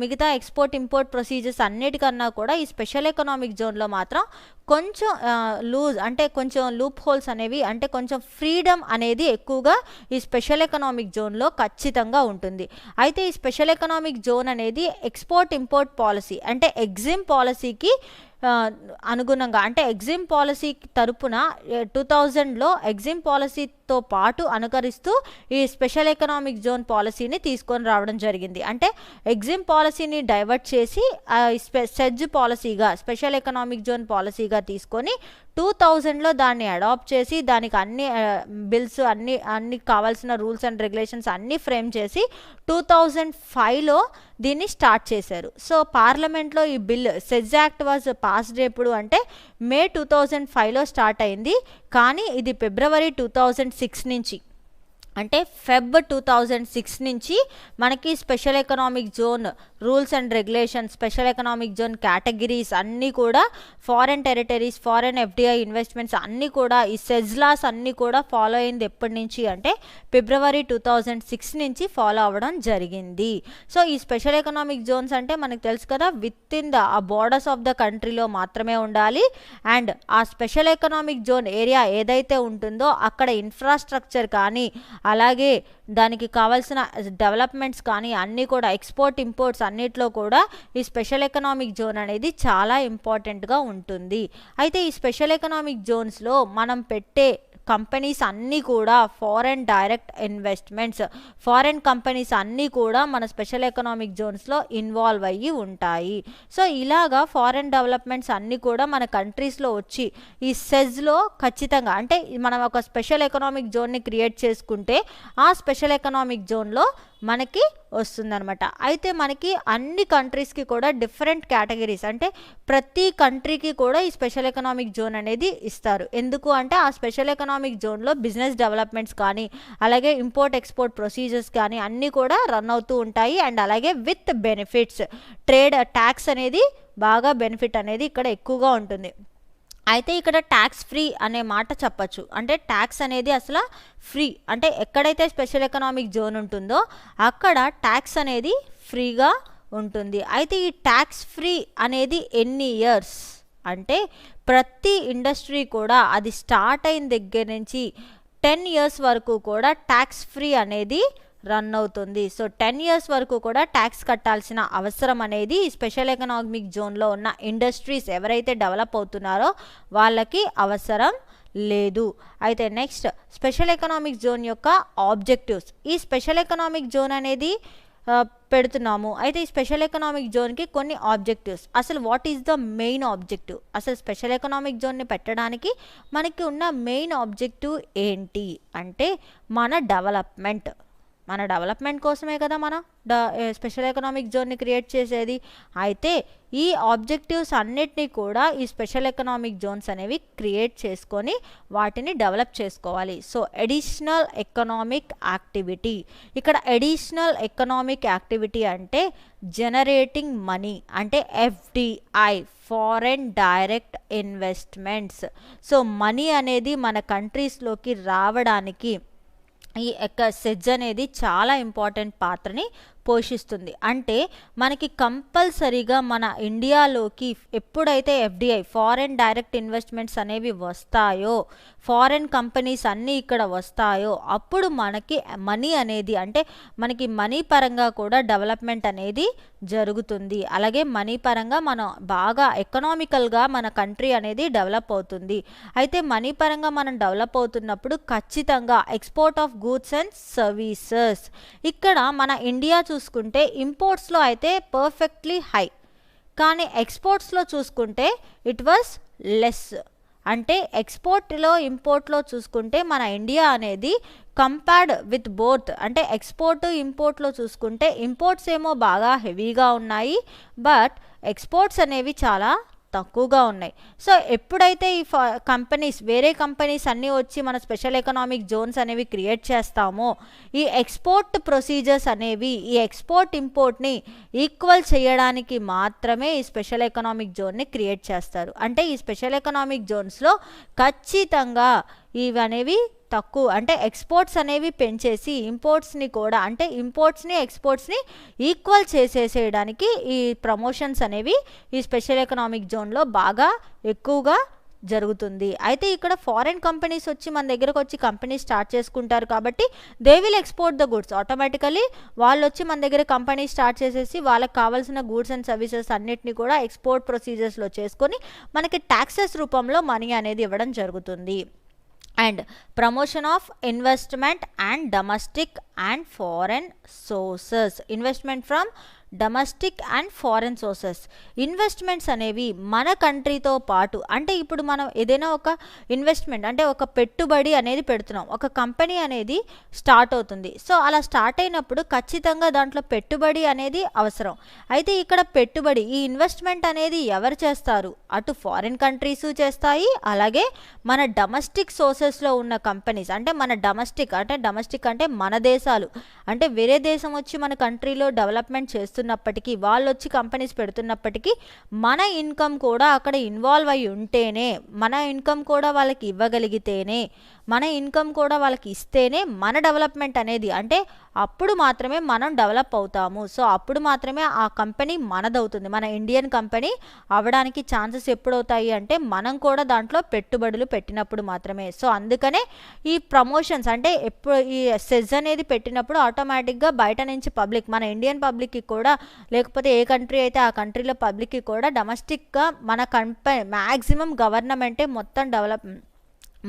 మిగతా ఎక్స్పోర్ట్ ఇంపోర్ట్ ప్రొసీజర్స్ అన్నిటికన్నా కూడా ఈ స్పెషల్ ఎకనామిక్ జోన్లో మాత్రం కొంచెం కొంచెం లూప్ హోల్స్ అనేవి అంటే కొంచెం ఫ్రీడమ్ అనేది ఎక్కువగా ఈ స్పెషల్ ఎకనామిక్ జోన్లో ఖచ్చితంగా ఉంటుంది. అయితే ఈ స్పెషల్ ఎకనామిక్ జోన్ అనేది ఎక్స్పోర్ట్ ఇంపోర్ట్ పాలసీ అంటే ఎగ్జిమ్ పాలసీకి అనుగుణంగా అంటే ఎగ్జిమ్ పాలసీ తరపున 2000లో ఎగ్జిమ్ పాలసీతో పాటు అనుకరిస్తూ ఈ స్పెషల్ ఎకనామిక్ జోన్ పాలసీని తీసుకొని రావడం జరిగింది. అంటే ఎగ్జిమ్ పాలసీని డైవర్ట్ చేసి సెజ్ పాలసీగా స్పెషల్ ఎకనామిక్ జోన్ పాలసీగా తీసుకొని 2000లో దాన్ని అడాప్ట్ చేసి దానికి అన్ని బిల్స్ అన్ని కావాల్సిన రూల్స్ అండ్ రెగ్యులేషన్స్ అన్నీ ఫ్రేమ్ చేసి 2005లో దీన్ని స్టార్ట్ చేశారు. సో పార్లమెంట్లో ఈ bill SEZ act was passed ఎప్పుడు అంటే మే 2005లో స్టార్ట్ అయింది. కానీ ఇది ఫిబ్రవరి 2006 నుంచి అంటే ఫెబ్ 2006 నుంచి మనకి special economic zone rules and regulations, special economic zone categories అన్నీ కూడా foreign territories, foreign FDI investments అన్నీ కూడా ఈ సెజ్ లాస్ అన్నీ కూడా ఫాలో అయింది ఎప్పటి నుంచి అంటే ఫిబ్రవరి 2006 నుంచి ఫాలో అవ్వడం జరిగింది. సో ఈ స్పెషల్ ఎకనామిక్ జోన్స్ అంటే మనకు తెలుసు కదా, విత్ ఇన్ ఆ బోర్డర్స్ ఆఫ్ ద కంట్రీలో మాత్రమే ఉండాలి. అండ్ ఆ స్పెషల్ ఎకనామిక్ జోన్ ఏరియా ఏదైతే ఉంటుందో అక్కడ ఇన్ఫ్రాస్ట్రక్చర్ కానీ అలాగే దానికి కావాల్సిన డెవలప్మెంట్స్ కానీ అన్నీ కూడా ఎక్స్పోర్ట్ ఇంపోర్ట్స్ అన్నిట్లో కూడా ఈ స్పెషల్ ఎకనామిక్ జోన్ అనేది చాలా ఇంపార్టెంట్గా ఉంటుంది. అయితే ఈ స్పెషల్ ఎకనామిక్ జోన్స్లో మనం పెట్టే కంపెనీస్ అన్నీ కూడా foreign direct investments, foreign companies అన్నీ కూడా మన స్పెషల్ ఎకనామిక్ జోన్స్లో ఇన్వాల్వ్ అయ్యి ఉంటాయి. సో ఇలాగా ఫారెన్ డెవలప్మెంట్స్ అన్నీ కూడా మన కంట్రీస్లో వచ్చి ఈ సెజ్లో ఖచ్చితంగా అంటే మనం ఒక స్పెషల్ ఎకనామిక్ జోన్ని క్రియేట్ చేసుకుంటే ఆ స్పెషల్ ఎకనామిక్ జోన్లో మనకి వస్తుందన్నమాట. అయితే మనకి అన్ని కంట్రీస్కి కూడా డిఫరెంట్ కేటగిరీస్ అంటే ప్రతి కంట్రీకి కూడా ఈ స్పెషల్ ఎకనామిక్ జోన్ అనేది ఇస్తారు. ఎందుకు అంటే ఆ స్పెషల్ ఎకనామిక్ జోన్లో బిజినెస్ డెవలప్మెంట్స్ కానీ అలాగే ఇంపోర్ట్ ఎక్స్పోర్ట్ ప్రొసీజర్స్ కానీ అన్నీ కూడా రన్ అవుతూ ఉంటాయి. అండ్ అలాగే విత్ బెనిఫిట్స్, ట్రేడ్ ట్యాక్స్ అనేది బాగా బెనిఫిట్ అనేది ఇక్కడ ఎక్కువగా ఉంటుంది. అయితే ఇక్కడ ట్యాక్స్ ఫ్రీ అనే మాట చెప్పచ్చు. అంటే ట్యాక్స్ అనేది అసలు ఫ్రీ అంటే ఎక్కడైతే స్పెషల్ ఎకనామిక్ జోన్ ఉంటుందో అక్కడ ట్యాక్స్ అనేది ఫ్రీగా ఉంటుంది. అయితే ఈ ట్యాక్స్ ఫ్రీ అనేది ఎన్ని ఇయర్స్ అంటే ప్రతి ఇండస్ట్రీ కూడా అది స్టార్ట్ అయిన దగ్గర నుంచి 10 years వరకు కూడా ట్యాక్స్ ఫ్రీ అనేది రన్ అవుతుంది. సో 10 years వరకు కూడా ట్యాక్స్ కట్టాల్సిన అవసరం అనేది స్పెషల్ ఎకనామిక్ జోన్లో ఉన్న ఇండస్ట్రీస్ ఎవరైతే డెవలప్ అవుతున్నారో వాళ్ళకి అవసరం లేదు. అయితే నెక్స్ట్ స్పెషల్ ఎకనామిక్ జోన్ యొక్క ఆబ్జెక్టివ్స్. ఈ స్పెషల్ ఎకనామిక్ జోన్ అనేది పెడుతున్నాము. అయితే ఈ స్పెషల్ ఎకనామిక్ జోన్కి కొన్ని ఆబ్జెక్టివ్స్. అసలు what is the main objective? అసలు స్పెషల్ ఎకనామిక్ జోన్ని పెట్టడానికి మనకి ఉన్న మెయిన్ ఆబ్జెక్టివ్ ఏంటి అంటే మన డెవలప్మెంట్ కోసమే కదా మనం స్పెషల్ ఎకనామిక్ జోన్ని క్రియేట్ చేసేది. అయితే ఈ ఆబ్జెక్టివ్స్ అన్నిటినీ కూడా ఈ స్పెషల్ ఎకనామిక్ జోన్స్ అనేవి క్రియేట్ చేసుకొని వాటిని డెవలప్ చేసుకోవాలి. సో అడిషనల్ ఎకనామిక్ యాక్టివిటీ, ఇక్కడ అడిషనల్ ఎకనామిక్ యాక్టివిటీ అంటే జనరేటింగ్ మనీ అంటే FDI, foreign direct investments. So money అనేది మన కంట్రీస్లోకి రావడానికి ఈ సెజ్ అనేది చాలా ఇంపార్టెంట్ పాత్రని పోషిస్తుంది. అంటే మనకి కంపల్సరీగా మన ఇండియాలోకి ఎప్పుడైతే ఎఫ్డిఐ ఫారెన్ డైరెక్ట్ ఇన్వెస్ట్మెంట్స్ అనేవి వస్తాయో, ఫారెన్ కంపెనీస్ అన్నీ ఇక్కడ వస్తాయో అప్పుడు మనకి మనీ అనేది అంటే మనకి మనీ పరంగా కూడా డెవలప్మెంట్ అనేది జరుగుతుంది. అలాగే మనీ పరంగా మనం బాగా ఎకనామికల్గా మన కంట్రీ అనేది డెవలప్ అవుతుంది. అయితే మనీ పరంగా మనం డెవలప్ అవుతున్నప్పుడు ఖచ్చితంగా export of goods and services. ఇక్కడ మన ఇండియా చూసుకుంటే ఇంపోర్ట్స్లో అయితే పర్ఫెక్ట్లీ హై, కానీ ఎక్స్పోర్ట్స్లో చూసుకుంటే ఇట్ వాస్ లెస్. అంటే ఎక్స్పోర్ట్లో ఇంపోర్ట్లో చూసుకుంటే మన ఇండియా అనేది కంపేర్డ్ విత్ బోత్, అంటే ఎక్స్పోర్ట్ ఇంపోర్ట్లో చూసుకుంటే ఇంపోర్ట్స్ ఏమో బాగా హెవీగా ఉన్నాయి, బట్ ఎక్స్పోర్ట్స్ అనేవి చాలా తక్కువగా ఉన్నాయి. సో ఎప్పుడైతే ఈ కంపెనీస్ వేరే కంపెనీస్ అన్నీ వచ్చి మన స్పెషల్ ఎకనామిక్ జోన్స్ అనేవి క్రియేట్ చేస్తామో, ఈ ఎక్స్పోర్ట్ ప్రొసీజర్స్ అనేవి ఈ ఎక్స్పోర్ట్ ఇంపోర్ట్ని ఈక్వల్ చేయడానికి మాత్రమే ఈ స్పెషల్ ఎకనామిక్ జోన్ని క్రియేట్ చేస్తారు. అంటే ఈ స్పెషల్ ఎకనామిక్ జోన్స్లో ఖచ్చితంగా ఇవి అనేవి తక్కువ, అంటే ఎక్స్పోర్ట్స్ అనేవి పెంచేసి ఇంపోర్ట్స్ని కూడా, అంటే ఇంపోర్ట్స్ని ఎక్స్పోర్ట్స్ని ఈక్వల్ చేసేసేయడానికి ఈ ప్రమోషన్స్ అనేవి ఈ స్పెషల్ ఎకనామిక్ జోన్లో బాగా ఎక్కువగా జరుగుతుంది. అయితే ఇక్కడ ఫారెన్ కంపెనీస్ వచ్చి మన దగ్గరకు వచ్చి కంపెనీ స్టార్ట్ చేసుకుంటారు కాబట్టి they will export the goods. Automatically వాళ్ళు వచ్చి మన దగ్గర కంపెనీ స్టార్ట్ చేసేసి వాళ్ళకి కావాల్సిన గూడ్స్ అండ్ సర్వీసెస్ అన్నిటిని కూడా ఎక్స్పోర్ట్ ప్రొసీజర్స్లో చేసుకొని మనకి ట్యాక్సెస్ రూపంలో మనీ అనేది ఇవ్వడం జరుగుతుంది. And promotion of investment and domestic and foreign sources, investment from domestic and foreign sources. Investments అనేవి మన కంట్రీతో పాటు, అంటే ఇప్పుడు మనం ఏదైనా ఒక ఇన్వెస్ట్మెంట్ అంటే ఒక పెట్టుబడి అనేది పెడుతున్నాం, ఒక కంపెనీ అనేది స్టార్ట్ అవుతుంది. సో అలా స్టార్ట్ అయినప్పుడు ఖచ్చితంగా దాంట్లో పెట్టుబడి అనేది అవసరం. అయితే ఇక్కడ పెట్టుబడి ఈ ఇన్వెస్ట్మెంట్ అనేది ఎవరు చేస్తారు? అటు ఫారిన్ కంట్రీస్ చేస్తాయి, అలాగే మన డొమెస్టిక్ సోర్సెస్లో ఉన్న కంపెనీస్, అంటే మన డొమెస్టిక్ అంటే మన దేశాలు, అంటే వేరే దేశం వచ్చి మన కంట్రీలో డెవలప్మెంట్ చేస్తున్నప్పటికీ, వాళ్ళు వచ్చి కంపెనీస్ పెడుతున్నప్పటికీ మన ఇన్కమ్ కూడా అక్కడ ఇన్వాల్వ్ అయి ఉంటేనే, మన ఇన్కమ్ కూడా వాళ్ళకి ఇవ్వగలిగితేనే, మన ఇన్కమ్ కూడా వాళ్ళకి ఇస్తేనే మన డెవలప్మెంట్ అనేది, అంటే అప్పుడు మాత్రమే మనం డెవలప్ అవుతాము. సో అప్పుడు మాత్రమే ఆ కంపెనీ మనదవుతుంది. మన ఇండియన్ కంపెనీ అవడానికి ఛాన్సెస్ ఎప్పుడవుతాయి అంటే మనం కూడా దాంట్లో పెట్టుబడులు పెట్టినప్పుడు మాత్రమే. సో అందుకనే ఈ ప్రమోషన్స్, అంటే ఎప్పుడు ఈ సెజ్ అనేది పెట్టినప్పుడు ఆటోమేటిక్గా బయట నుంచి పబ్లిక్, మన ఇండియన్ పబ్లిక్కి కూడా, లేకపోతే ఏ కంట్రీ అయితే ఆ కంట్రీలో పబ్లిక్కి కూడా డొమెస్టిక్గా మన కంపెనీ మ్యాక్సిమం గవర్నమెంటే మొత్తం డెవలప్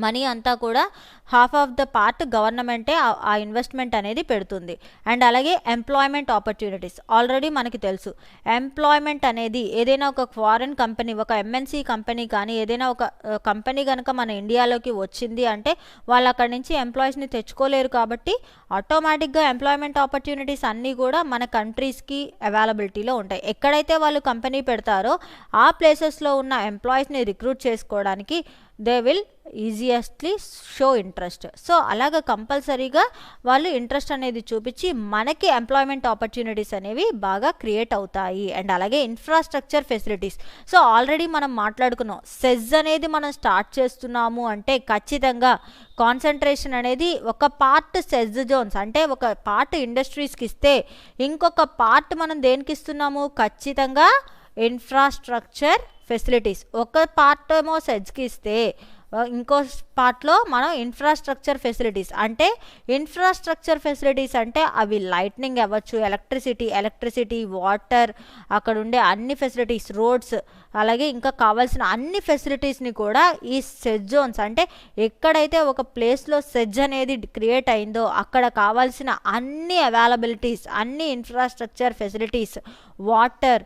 మనీ అంతా కూడా హాఫ్ ఆఫ్ ద పార్ట్ గవర్నమెంటే ఆ ఇన్వెస్ట్మెంట్ అనేది పెడుతుంది. అండ్ అలాగే ఎంప్లాయ్మెంట్ ఆపర్చునిటీస్, ఆల్రెడీ మనకి తెలుసు ఎంప్లాయ్మెంట్ అనేది ఏదైనా ఒక ఫారెన్ కంపెనీ, ఒక ఎంఎన్సీ కంపెనీ కానీ ఏదైనా ఒక కంపెనీ కనుక మన ఇండియాలోకి వచ్చింది అంటే వాళ్ళు అక్కడి నుంచి ఎంప్లాయీస్ని తెచ్చుకోలేరు. కాబట్టి ఆటోమేటిక్గా ఎంప్లాయ్మెంట్ ఆపర్చునిటీస్ అన్నీ కూడా మన కంట్రీస్కి అవైలబిలిటీలో ఉంటాయి. ఎక్కడైతే వాళ్ళు కంపెనీ పెడతారో ఆ ప్లేసెస్లో ఉన్న ఎంప్లాయీస్ని రిక్రూట్ చేసుకోవడానికి they will easiestly show interest. So అలాగ కంపల్సరీగా వాళ్ళు ఇంట్రెస్ట్ అనేది చూపించి మనకి ఎంప్లాయ్మెంట్ ఆపర్చునిటీస్ అనేవి బాగా క్రియేట్ అవుతాయి. అండ్ అలాగే ఇన్ఫ్రాస్ట్రక్చర్ ఫెసిలిటీస్. సో ఆల్రెడీ మనం మాట్లాడుకున్నాం, సెజ్ అనేది మనం స్టార్ట్ చేస్తున్నాము అంటే ఖచ్చితంగా కాన్సన్ట్రేషన్ అనేది ఒక పార్ట్ సెజ్ జోన్స్, అంటే ఒక పార్ట్ ఇండస్ట్రీస్కి ఇస్తే ఇంకొక పార్ట్ మనం దేనికి ఇస్తున్నాము? ఖచ్చితంగా ఇన్ఫ్రాస్ట్రక్చర్ ఫెసిలిటీస్. ఒక పార్ట్ ఏమో సెజ్కి ఇస్తే ఇంకో పార్ట్లో మనం ఇన్ఫ్రాస్ట్రక్చర్ ఫెసిలిటీస్, అంటే ఇన్ఫ్రాస్ట్రక్చర్ ఫెసిలిటీస్ అంటే అవి లైట్నింగ్ అవ్వచ్చు, ఎలక్ట్రిసిటీ, వాటర్, అక్కడ ఉండే అన్ని ఫెసిలిటీస్, రోడ్స్, అలాగే ఇంకా కావాల్సిన అన్ని ఫెసిలిటీస్ని కూడా ఈ సెజ్ జోన్స్, అంటే ఎక్కడైతే ఒక ప్లేస్లో సెజ్ అనేది క్రియేట్ అయిందో అక్కడ కావాల్సిన అన్ని అవైలబిలిటీస్, అన్ని ఇన్ఫ్రాస్ట్రక్చర్ ఫెసిలిటీస్, వాటర్,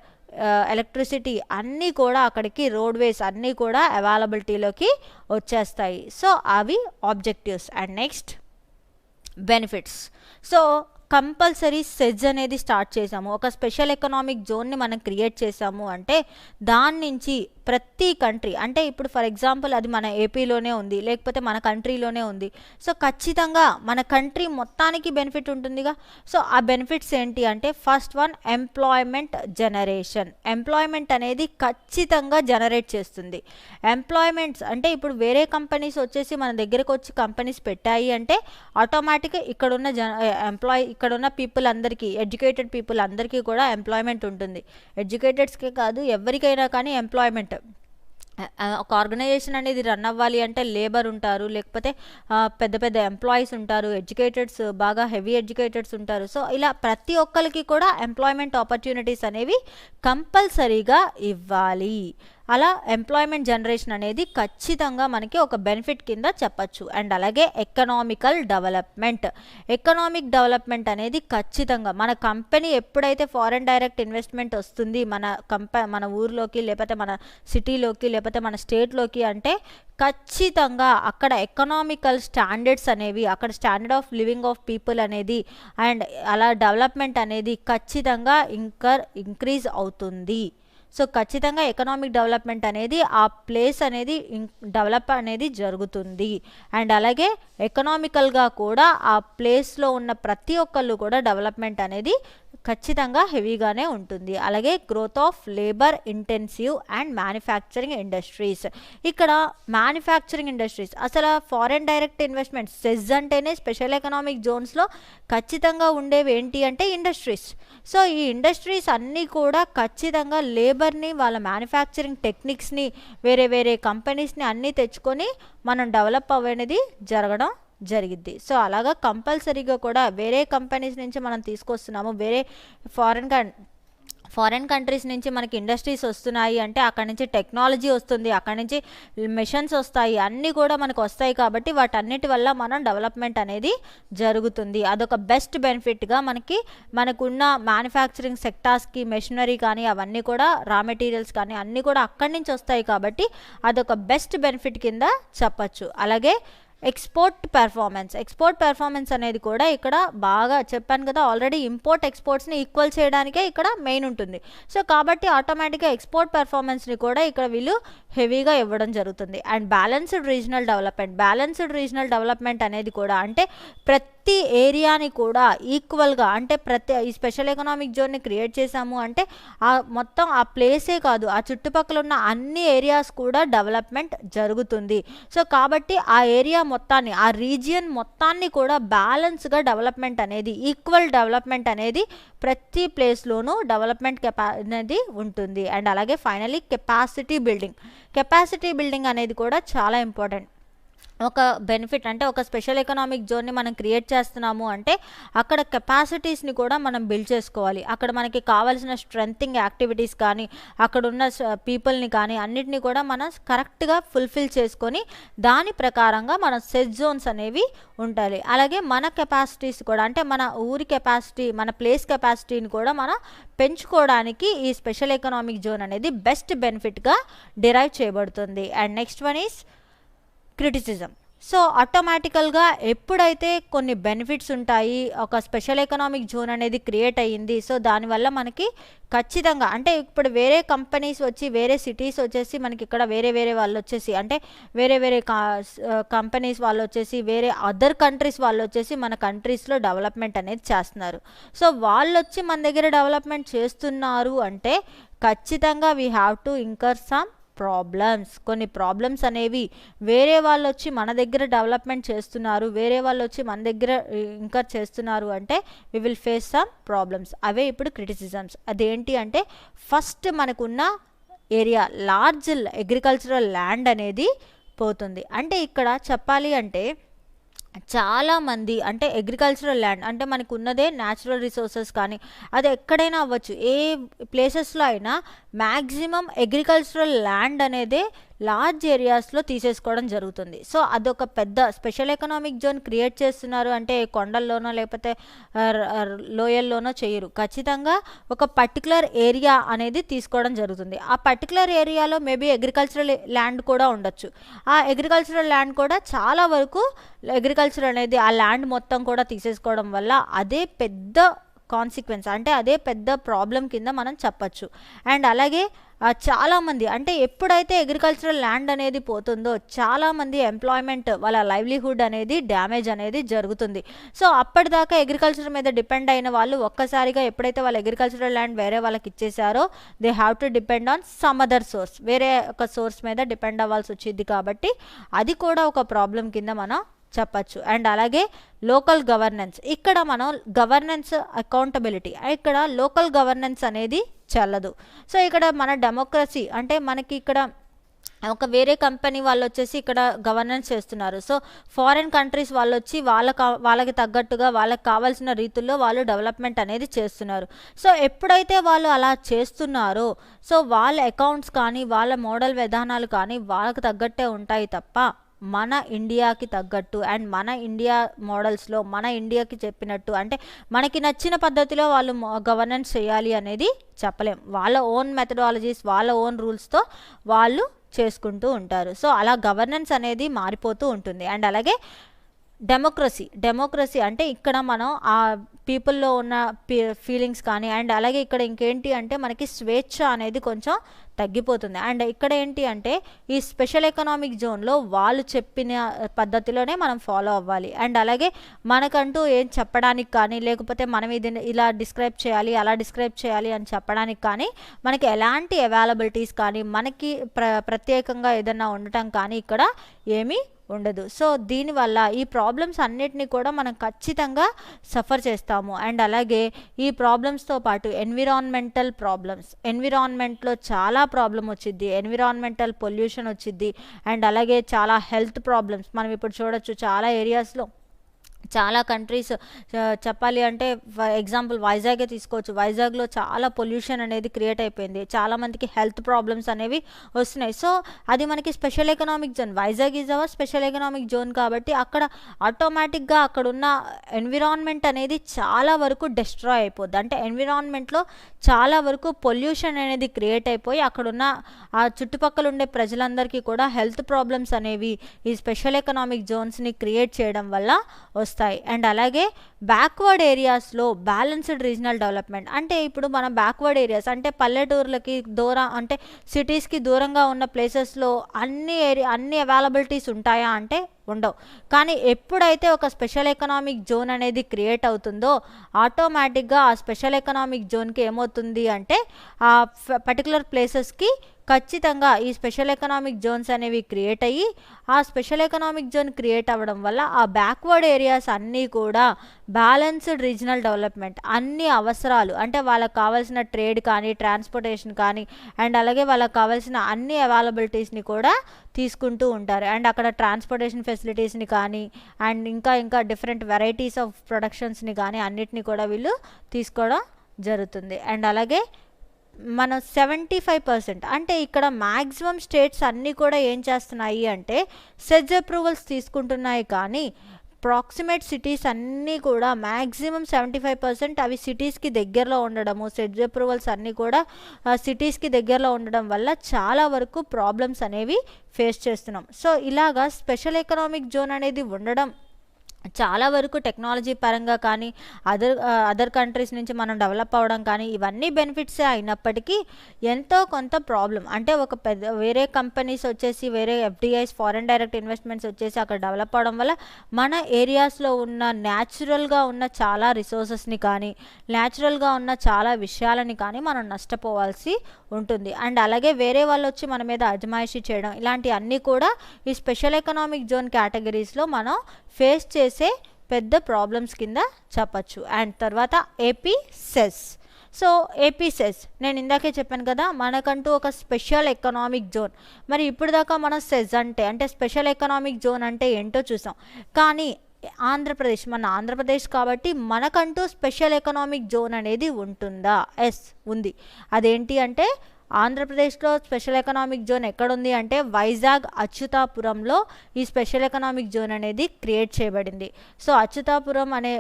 ఎలక్ట్రిసిటీ అన్నీ కూడా అక్కడికి, రోడ్వేస్ అన్నీ కూడా అవైలబిలిటీలోకి వచ్చేస్తాయి. సో అవి objectives. And next benefits. So compulsory SEZ అనేది స్టార్ట్ చేసాము, ఒక స్పెషల్ ఎకనామిక్ జోన్ని మనం క్రియేట్ చేసాము అంటే దాని నుంచి ప్రతి కంట్రీ, అంటే ఇప్పుడు ఫర్ ఎగ్జాంపుల్ అది మన ఏపీలోనే ఉంది, లేకపోతే మన కంట్రీలోనే ఉంది. సో ఖచ్చితంగా మన కంట్రీ మొత్తానికి బెనిఫిట్ ఉంటుందిగా. సో ఆ బెనిఫిట్స్ ఏంటి అంటే first one employment generation. Employment అనేది ఖచ్చితంగా జనరేట్ చేస్తుంది. ఎంప్లాయ్మెంట్స్ అంటే ఇప్పుడు వేరే కంపెనీస్ వచ్చేసి మన దగ్గరకు వచ్చి కంపెనీస్ పెట్టాయి అంటే ఆటోమేటిక్గా ఇక్కడున్న పీపుల్ అందరికీ, ఎడ్యుకేటెడ్ పీపుల్ అందరికీ కూడా ఎంప్లాయ్మెంట్ ఉంటుంది. ఎడ్యుకేటెడ్స్కే కాదు, ఎవరికైనా కానీ ఒక ఆర్గనైజేషన్ అనేది రన్ అవ్వాలి అంటే లేబర్ ఉంటారు, లేకపోతే పెద్ద పెద్ద ఎంప్లాయీస్ ఉంటారు, ఎడ్యుకేటెడ్స్ బాగా హెవీ ఎడ్యుకేటెడ్స్ ఉంటారు. సో ఇలా ప్రతి ఒక్కరికి కూడా ఎంప్లాయ్మెంట్ ఆపర్చునిటీస్ అనేవి కంపల్సరీగా ఇవ్వాలి. అలా ఎంప్లాయ్మెంట్ జనరేషన్ అనేది ఖచ్చితంగా మనకి ఒక బెనిఫిట్ కింద చెప్పచ్చు. అండ్ అలాగే ఎకనామిక్ డెవలప్మెంట్ అనేది ఖచ్చితంగా మన కంపెనీ ఎప్పుడైతే ఫారెన్ డైరెక్ట్ ఇన్వెస్ట్మెంట్ వస్తుంది మన ఊర్లోకి, లేకపోతే మన సిటీలోకి, లేకపోతే మన స్టేట్లోకి, అంటే ఖచ్చితంగా అక్కడ ఎకనామికల్ స్టాండర్డ్స్ అనేవి, అక్కడ standard of living of people అనేది అండ్ అలా డెవలప్మెంట్ అనేది ఖచ్చితంగా ఇంక్రీజ్ అవుతుంది. సో ఖచ్చితంగా ఎకనామిక్ డెవలప్మెంట్ అనేది ఆ ప్లేస్ అనేది డెవలప్ అనేది జరుగుతుంది. అండ్ అలాగే ఎకనామికల్గా కూడా ఆ ప్లేస్లో ఉన్న ప్రతి ఒక్కళ్ళు కూడా డెవలప్మెంట్ అనేది ఖచ్చితంగా హెవీగానే ఉంటుంది. అలాగే growth of labour intensive and manufacturing industries. ఇక్కడ మ్యానుఫ్యాక్చరింగ్ ఇండస్ట్రీస్, అసలు ఫారెన్ డైరెక్ట్ ఇన్వెస్ట్మెంట్ సెజ్ అంటేనే స్పెషల్ ఎకనామిక్ జోన్స్లో ఖచ్చితంగా ఉండేవి ఏంటి అంటే ఇండస్ట్రీస్. సో ఈ ఇండస్ట్రీస్ అన్నీ కూడా ఖచ్చితంగా లేబర్ని, వాళ్ళ మ్యానుఫ్యాక్చరింగ్ టెక్నిక్స్ని, వేరే వేరే కంపెనీస్ని అన్నీ తెచ్చుకొని మనం డెవలప్ అవ్వనేది జరగడం జరిగిద్ది. సో అలాగా కంపల్సరీగా కూడా వేరే కంపెనీస్ నుంచి మనం తీసుకొస్తున్నాము, వేరే ఫారెన్ కంట్రీస్ నుంచి మనకి ఇండస్ట్రీస్ వస్తున్నాయి అంటే అక్కడ నుంచి టెక్నాలజీ వస్తుంది, అక్కడ నుంచి మిషన్స్ వస్తాయి, అన్నీ కూడా మనకు వస్తాయి. కాబట్టి వాటన్నిటి వల్ల మనం డెవలప్మెంట్ అనేది జరుగుతుంది. అదొక బెస్ట్ బెనిఫిట్గా మనకున్న మ్యానుఫ్యాక్చరింగ్ సెక్టార్స్కి మెషినరీ కానీ అవన్నీ కూడా రా మెటీరియల్స్ కానీ అన్నీ కూడా అక్కడి నుంచి వస్తాయి. కాబట్టి అదొక బెస్ట్ బెనిఫిట్ కింద చెప్పచ్చు. అలాగే ఎక్స్పోర్ట్ పెర్ఫార్మెన్స్ అనేది కూడా ఇక్కడ బాగా చెప్పాను కదా ఆల్రెడీ, ఇంపోర్ట్ ఎక్స్పోర్ట్స్ని ఈక్వల్ చేయడానికే ఇక్కడ మెయిన్ ఉంటుంది. సో కాబట్టి ఆటోమేటిక్గా ఎక్స్పోర్ట్ పెర్ఫార్మెన్స్ని కూడా ఇక్కడ వీళ్ళు హెవీగా ఇవ్వడం జరుగుతుంది. అండ్ బ్యాలెన్స్డ్ రీజనల్ డెవలప్మెంట్ అనేది కూడా అంటే ప్రతి ఏరియాని కూడా ఈక్వల్గా, అంటే ఈ స్పెషల్ ఎకనామిక్ జోన్ని క్రియేట్ చేశాము అంటే మొత్తం ఆ ప్లేసే కాదు, ఆ చుట్టుపక్కల ఉన్న అన్ని ఏరియాస్ కూడా డెవలప్మెంట్ జరుగుతుంది. సో కాబట్టి ఆ ఏరియా మొత్తాన్ని, ఆ రీజియన్ మొత్తాన్ని కూడా బ్యాలెన్స్గా డెవలప్మెంట్ అనేది, ఈక్వల్ డెవలప్మెంట్ అనేది ప్రతి ప్లేస్లోనూ డెవలప్మెంట్ అనేది ఉంటుంది. అండ్ అలాగే ఫైనలీ కెపాసిటీ బిల్డింగ్ అనేది కూడా చాలా ఇంపార్టెంట్. ఒక బెనిఫిట్ అంటే ఒక స్పెషల్ ఎకనామిక్ జోన్ని మనం క్రియేట్ చేస్తున్నాము అంటే అక్కడ కెపాసిటీస్ని కూడా మనం బిల్డ్ చేసుకోవాలి. అక్కడ మనకి కావాల్సిన స్ట్రెంథింగ్ యాక్టివిటీస్ కానీ, అక్కడ ఉన్న పీపుల్ని కానీ అన్నిటినీ కూడా మనం కరెక్ట్గా ఫుల్ఫిల్ చేసుకొని దాని ప్రకారంగా మన సెట్ జోన్స్ అనేవి ఉండాలి. అలాగే మన కెపాసిటీస్ కూడా, అంటే మన ఊరి కెపాసిటీ, మన ప్లేస్ కెపాసిటీని కూడా మనం పెంచుకోవడానికి ఈ స్పెషల్ ఎకనామిక్ జోన్ అనేది బెస్ట్ బెనిఫిట్గా డిరైవ్ చేయబడుతుంది. And next one is criticism. So ఆటోమేటికల్గా ఎప్పుడైతే కొన్ని బెనిఫిట్స్ ఉంటాయి, ఒక స్పెషల్ ఎకనామిక్ జోన్ అనేది క్రియేట్ అయ్యింది, సో దానివల్ల మనకి ఖచ్చితంగా అంటే ఇప్పుడు వేరే కంపెనీస్ వచ్చి, వేరే సిటీస్ వచ్చేసి మనకి ఇక్కడ వేరే వాళ్ళు వచ్చేసి, అంటే వేరే కంపెనీస్ వాళ్ళు వచ్చేసి, వేరే అదర్ కంట్రీస్ వాళ్ళు వచ్చేసి మన కంట్రీస్లో డెవలప్మెంట్ అనేది చేస్తున్నారు. సో వాళ్ళు వచ్చి మన దగ్గర డెవలప్మెంట్ చేస్తున్నారు అంటే ఖచ్చితంగా we have to incur some కొన్ని ప్రాబ్లమ్స్ అనేవి, వేరే వాళ్ళు వచ్చి మన దగ్గర డెవలప్మెంట్ చేస్తున్నారు, వేరే వాళ్ళు వచ్చి మన దగ్గర ఇంకర్ చేస్తున్నారు అంటే we will face some problems. అవే ఇప్పుడు క్రిటిసిజమ్స్. అదేంటి అంటే ఫస్ట్ మనకున్న ఏరియా, లార్జ్ అగ్రికల్చరల్ ల్యాండ్ అనేది పోతుంది. అంటే ఇక్కడ చెప్పాలి అంటే చాలామంది, అంటే అగ్రికల్చరల్ ల్యాండ్ అంటే మనకు ఉన్నదే న్యాచురల్ రిసోర్సెస్ కానీ అది ఎక్కడైనా అవ్వచ్చు, ఏ ప్లేసెస్లో అయినా మ్యాక్సిమం అగ్రికల్చరల్ ల్యాండ్ అనేది లార్జ్ ఏరియాస్లో తీసేసుకోవడం జరుగుతుంది. సో అదొక పెద్ద స్పెషల్ ఎకనామిక్ జోన్ క్రియేట్ చేస్తున్నారు అంటే కొండల్లోనో లేకపోతే లోయల్లోనో చేయరు. ఖచ్చితంగా ఒక పర్టికులర్ ఏరియా అనేది తీసుకోవడం జరుగుతుంది. ఆ పర్టికులర్ ఏరియాలో మేబీ అగ్రికల్చరల్ ల్యాండ్ కూడా ఉండొచ్చు. ఆ అగ్రికల్చరల్ ల్యాండ్ కూడా చాలా వరకు అగ్రికల్చర్ అనేది ఆ ల్యాండ్ మొత్తం కూడా తీసేసుకోవడం వల్ల అదే పెద్ద కాన్సిక్వెన్స్, అంటే అదే పెద్ద ప్రాబ్లం కింద మనం చెప్పచ్చు. అండ్ అలాగే చాలామంది, అంటే ఎప్పుడైతే అగ్రికల్చరల్ ల్యాండ్ అనేది పోతుందో చాలామంది ఎంప్లాయ్మెంట్, వాళ్ళ లైవ్లీహుడ్ అనేది డ్యామేజ్ అనేది జరుగుతుంది. సో అప్పటిదాకా అగ్రికల్చర్ మీద డిపెండ్ అయిన వాళ్ళు ఒక్కసారిగా ఎప్పుడైతే వాళ్ళు అగ్రికల్చరల్ ల్యాండ్ వేరే వాళ్ళకి ఇచ్చేసారో they have to depend on some other source, వేరే ఒక సోర్స్ మీద డిపెండ్ అవ్వాల్సి వచ్చింది. కాబట్టి అది కూడా ఒక ప్రాబ్లం కింద మనం చెప్పచ్చు. అండ్ అలాగే లోకల్ గవర్నెన్స్, ఇక్కడ మనం గవర్నెన్స్ అకౌంటబిలిటీ, ఇక్కడ లోకల్ గవర్నెన్స్ అనేది చెల్లదు. సో ఇక్కడ మన డెమోక్రసీ, అంటే మనకి ఇక్కడ ఒక వేరే కంపెనీ వాళ్ళు వచ్చేసి ఇక్కడ గవర్నెన్స్ చేస్తున్నారు. సో ఫారిన్ కంట్రీస్ వాళ్ళు వచ్చి వాళ్ళకి తగ్గట్టుగా వాళ్ళకి కావాల్సిన రీతుల్లో వాళ్ళు డెవలప్మెంట్ అనేది చేస్తున్నారు. సో ఎప్పుడైతే వాళ్ళు అలా చేస్తున్నారో సో వాళ్ళ అకౌంట్స్ కానీ వాళ్ళ మోడల్ విధానాలు కానీ వాళ్ళకి తగ్గట్టే ఉంటాయి తప్ప మన ఇండియాకి తగ్గట్టు అండ్ మన ఇండియా మోడల్స్లో మన ఇండియాకి చెప్పినట్టు అంటే మనకి నచ్చిన పద్ధతిలో వాళ్ళు గవర్నెన్స్ చేయాలి అనేది చెప్పలేం. వాళ్ళ ఓన్ మెథడాలజీస్ వాళ్ళ ఓన్ రూల్స్తో వాళ్ళు చేసుకుంటూ ఉంటారు. సో అలా గవర్నెన్స్ అనేది మారిపోతూ ఉంటుంది. అండ్ అలాగే డెమోక్రసీ అంటే ఇక్కడ మనం ఆ పీపుల్లో ఉన్న ఫీలింగ్స్ కానీ అండ్ అలాగే ఇక్కడ ఇంకేంటి అంటే మనకి స్వేచ్ఛ అనేది కొంచెం తగ్గిపోతుంది. అండ్ ఇక్కడ ఏంటి అంటే ఈ స్పెషల్ ఎకనామిక్ జోన్లో వాళ్ళు చెప్పిన పద్ధతిలోనే మనం ఫాలో అవ్వాలి. అండ్ అలాగే మనకంటూ ఏం చెప్పడానికి కానీ లేకపోతే మనం ఇది ఇలా డిస్క్రైబ్ చేయాలి అలా డిస్క్రైబ్ చేయాలి అని చెప్పడానికి కానీ మనకి ఎలాంటి అవైలబిలిటీస్ కానీ మనకి ప్రత్యేకంగా ఏదైనా ఉండటం కానీ ఇక్కడ ఏమీ ఉండదు. సో దీనివల్ల ఈ ప్రాబ్లమ్స్ అన్నిటినీ కూడా మనం ఖచ్చితంగా సఫర్ చేస్తాము. అండ్ అలాగే ఈ ప్రాబ్లమ్స్తో పాటు ఎన్విరాన్మెంట్లో చాలా ప్రాబ్లం వచ్చింది. ఎన్విరాన్మెంటల్ పొల్యూషన్ వచ్చింది. అండ్ అలాగే చాలా హెల్త్ ప్రాబ్లమ్స్ మనం ఇప్పుడు చూడొచ్చు చాలా ఏరియాస్లో చాలా కంట్రీస్ చెప్పాలి అంటే ఎగ్జాంపుల్ వైజాగే తీసుకోవచ్చు. వైజాగ్లో చాలా పొల్యూషన్ అనేది క్రియేట్ అయిపోయింది. చాలామందికి హెల్త్ ప్రాబ్లమ్స్ అనేవి వస్తున్నాయి. సో అది మనకి special economic zone. Vizag is our special economic zone కాబట్టి అక్కడ ఆటోమేటిక్గా అక్కడున్న ఎన్విరాన్మెంట్ అనేది చాలా వరకు డిస్ట్రాయ్ అయిపోద్ది. అంటే ఎన్విరాన్మెంట్లో చాలా వరకు పొల్యూషన్ అనేది క్రియేట్ అయిపోయి అక్కడున్న ఆ చుట్టుపక్కల ఉండే ప్రజలందరికీ కూడా హెల్త్ ప్రాబ్లమ్స్ అనేవి ఈ స్పెషల్ ఎకనామిక్ జోన్స్ని క్రియేట్ చేయడం వల్ల వస్తాయి. అండ్ అలాగే బ్యాక్వర్డ్ ఏరియాస్లో బ్యాలెన్స్డ్ రీజనల్ డెవలప్మెంట్ అంటే ఇప్పుడు మన బ్యాక్వర్డ్ ఏరియాస్ అంటే పల్లెటూర్లకి దూరం అంటే సిటీస్కి దూరంగా ఉన్న ప్లేసెస్లో అన్ని అవైలబిలిటీస్ ఉంటాయా అంటే ఉండవు. కానీ ఎప్పుడైతే ఒక స్పెషల్ ఎకనామిక్ జోన్ అనేది క్రియేట్ అవుతుందో ఆటోమేటిక్గా ఆ స్పెషల్ ఎకనామిక్ జోన్కి ఏమవుతుంది అంటే ఆ పర్టికులర్ ప్లేసెస్కి ఖచ్చితంగా ఈ స్పెషల్ ఎకనామిక్ జోన్స్ అనేవి క్రియేట్ అయ్యి ఆ స్పెషల్ ఎకనామిక్ జోన్ క్రియేట్ అవ్వడం వల్ల ఆ బ్యాక్వర్డ్ ఏరియాస్ అన్నీ కూడా బ్యాలెన్స్డ్ రీజనల్ డెవలప్మెంట్ అన్ని అవసరాలు అంటే వాళ్ళకి కావాల్సిన ట్రేడ్ కానీ ట్రాన్స్పోర్టేషన్ కానీ అండ్ అలాగే వాళ్ళకి కావాల్సిన అన్ని అవైలబిలిటీస్ని కూడా తీసుకుంటూ ఉంటారు. అండ్ అక్కడ ట్రాన్స్పోర్టేషన్ ఫెసిలిటీస్ని కానీ అండ్ ఇంకా డిఫరెంట్ వెరైటీస్ ఆఫ్ ప్రొడక్షన్స్ని కానీ అన్నిటిని కూడా వీళ్ళు తీసుకోవడం జరుగుతుంది. అండ్ అలాగే మనం 75% అంటే ఇక్కడ మ్యాక్సిమం స్టేట్స్ అన్నీ కూడా ఏం చేస్తున్నాయి అంటే సెజ్ అప్రూవల్స్ తీసుకుంటున్నాయి. కానీ ప్రాక్సిమేట్ సిటీస్ అన్నీ కూడా మ్యాక్సిమం 75% అవి సిటీస్కి దగ్గరలో ఉండడము సెజ్ అప్రూవల్స్ అన్నీ కూడా సిటీస్కి దగ్గరలో ఉండడం వల్ల చాలా వరకు ప్రాబ్లమ్స్ అనేవి ఫేస్ చేస్తున్నాం. సో ఇలాగా స్పెషల్ ఎకనామిక్ జోన్ అనేది ఉండడం చాలా వరకు టెక్నాలజీ పరంగా కానీ అదర్ కంట్రీస్ నుంచి మనం డెవలప్ అవ్వడం కానీ ఇవన్నీ బెనిఫిట్సే అయినప్పటికీ ఎంతో కొంత ప్రాబ్లం అంటే ఒక వేరే కంపెనీస్ వచ్చేసి వేరే ఎఫ్డిఐస్ ఫారెన్ డైరెక్ట్ ఇన్వెస్ట్మెంట్స్ వచ్చేసి అక్కడ డెవలప్ అవడం వల్ల మన ఏరియాస్లో ఉన్న న్యాచురల్గా ఉన్న చాలా రిసోర్సెస్ని కానీ న్యాచురల్గా ఉన్న చాలా విషయాలని కానీ మనం నష్టపోవాల్సి ఉంటుంది. అండ్ అలాగే వేరే వాళ్ళు వచ్చి మన మీద అజమాయిషీ చేయడం ఇలాంటివన్నీ కూడా ఈ స్పెషల్ ఎకనామిక్ జోన్ కేటగిరీస్లో మనం ఫేస్ చేసే పెద్ద ప్రాబ్లమ్స్ కింద చెప్పచ్చు. అండ్ తర్వాత ఏపీ సెస్. సో ఏపీ సెస్ నేను ఇందాకే చెప్పాను కదా మనకంటూ ఒక స్పెషల్ ఎకనామిక్ జోన్. మరి ఇప్పుడు దాకా మనం సెస్ అంటే స్పెషల్ ఎకనామిక్ జోన్ అంటే ఏంటో చూసాం. కానీ మన ఆంధ్రప్రదేశ్ కాబట్టి మనకంటూ స్పెషల్ ఎకనామిక్ జోన్ అనేది ఉంటుందా? ఎస్ ఉంది. అదేంటి అంటే ఆంధ్రప్రదేశ్లో స్పెషల్ ఎకనామిక్ జోన్ ఎక్కడుంది అంటే వైజాగ్ అచ్యుతాపురంలో ఈ స్పెషల్ ఎకనామిక్ జోన్ అనేది క్రియేట్ చేయబడింది. సో అచ్యుతాపురం అనే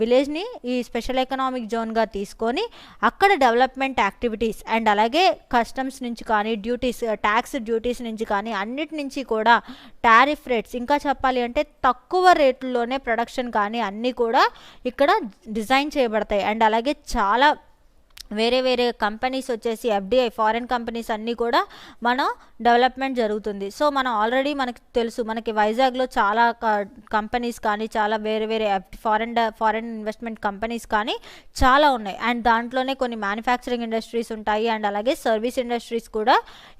విలేజ్ని ఈ స్పెషల్ ఎకనామిక్ జోన్గా తీసుకొని అక్కడ డెవలప్మెంట్ యాక్టివిటీస్ అండ్ అలాగే కస్టమ్స్ నుంచి కానీ ట్యాక్స్ డ్యూటీస్ నుంచి కానీ అన్నిటి నుంచి కూడా టారిఫ్ రేట్స్ ఇంకా చెప్పాలి అంటే తక్కువ రేట్లలోనే ప్రొడక్షన్ కానీ అన్నీ కూడా ఇక్కడ డిజైన్ చేయబడతాయి. అండ్ అలాగే చాలా వేరే కంపెనీస్ వచ్చేసి ఎఫ్డిఐ ఫారెన్ కంపెనీస్ అన్నీ కూడా మన డెవలప్మెంట్ జరుగుతుంది. సో మనం ఆల్రెడీ మనకి తెలుసు మనకి వైజాగ్లో చాలా కంపెనీస్ కానీ చాలా వేరే ఫారెన్ ఇన్వెస్ట్మెంట్ కంపెనీస్ కానీ చాలా ఉన్నాయి. అండ్ దాంట్లోనే కొన్ని మ్యానుఫ్యాక్చరింగ్ ఇండస్ట్రీస్ ఉంటాయి అండ్ అలాగే సర్వీస్ ఇండస్ట్రీస్ కూడా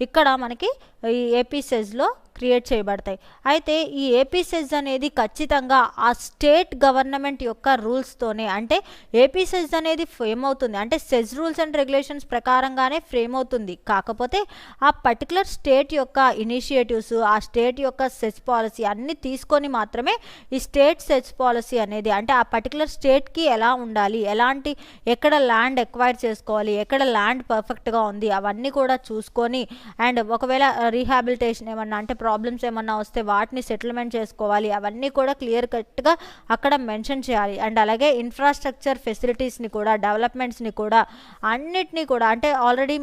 ఇక్కడ మనకి ఈ ఏపీ సెజ్లో క్రియేట్ చేయబడతాయి. అయితే ఈ ఏపీ సెజ్ అనేది ఖచ్చితంగా ఆ స్టేట్ గవర్నమెంట్ యొక్క రూల్స్తోనే, అంటే ఏపీ సెజ్ అనేది ఫ్రేమ్ అవుతుంది, అంటే సెజ్ రూల్స్ అండ్ రెగ్యులేషన్స్ ప్రకారంగానే ఫ్రేమ్ అవుతుంది. కాకపోతే ఆ పర్టికులర్ స్టేట్ యొక్క ఇనిషియేటివ్స్, ఆ స్టేట్ యొక్క సెజ్ పాలసీ అన్నీ తీసుకొని మాత్రమే ఈ స్టేట్ సెజ్ పాలసీ అనేది, అంటే ఆ పర్టికులర్ స్టేట్కి ఎలా ఉండాలి, ఎలాంటి ఎక్కడ ల్యాండ్ ఎక్వైర్ చేసుకోవాలి, ఎక్కడ ల్యాండ్ పర్ఫెక్ట్గా ఉంది అవన్నీ కూడా చూసుకొని, అండ్ ఒకవేళ రీహాబిలిటేషన్ ఏమన్నా అంటే ప్రాబ్లమ్స్ ఏమన్నా వస్తే వాటిని సెటిల్మెంట్ చేసుకోవాలి, అవన్నీ కూడా క్లియర్ కట్గా అక్కడ మెన్షన్ చేయాలి. అండ్ అలాగే ఇన్ఫ్రాస్ట్రక్చర్ ఫెసిలిటీస్ని కూడా, డెవలప్మెంట్స్ని కూడా, అన్నిటినీ కూడా, అంటే ఆల్రెడీ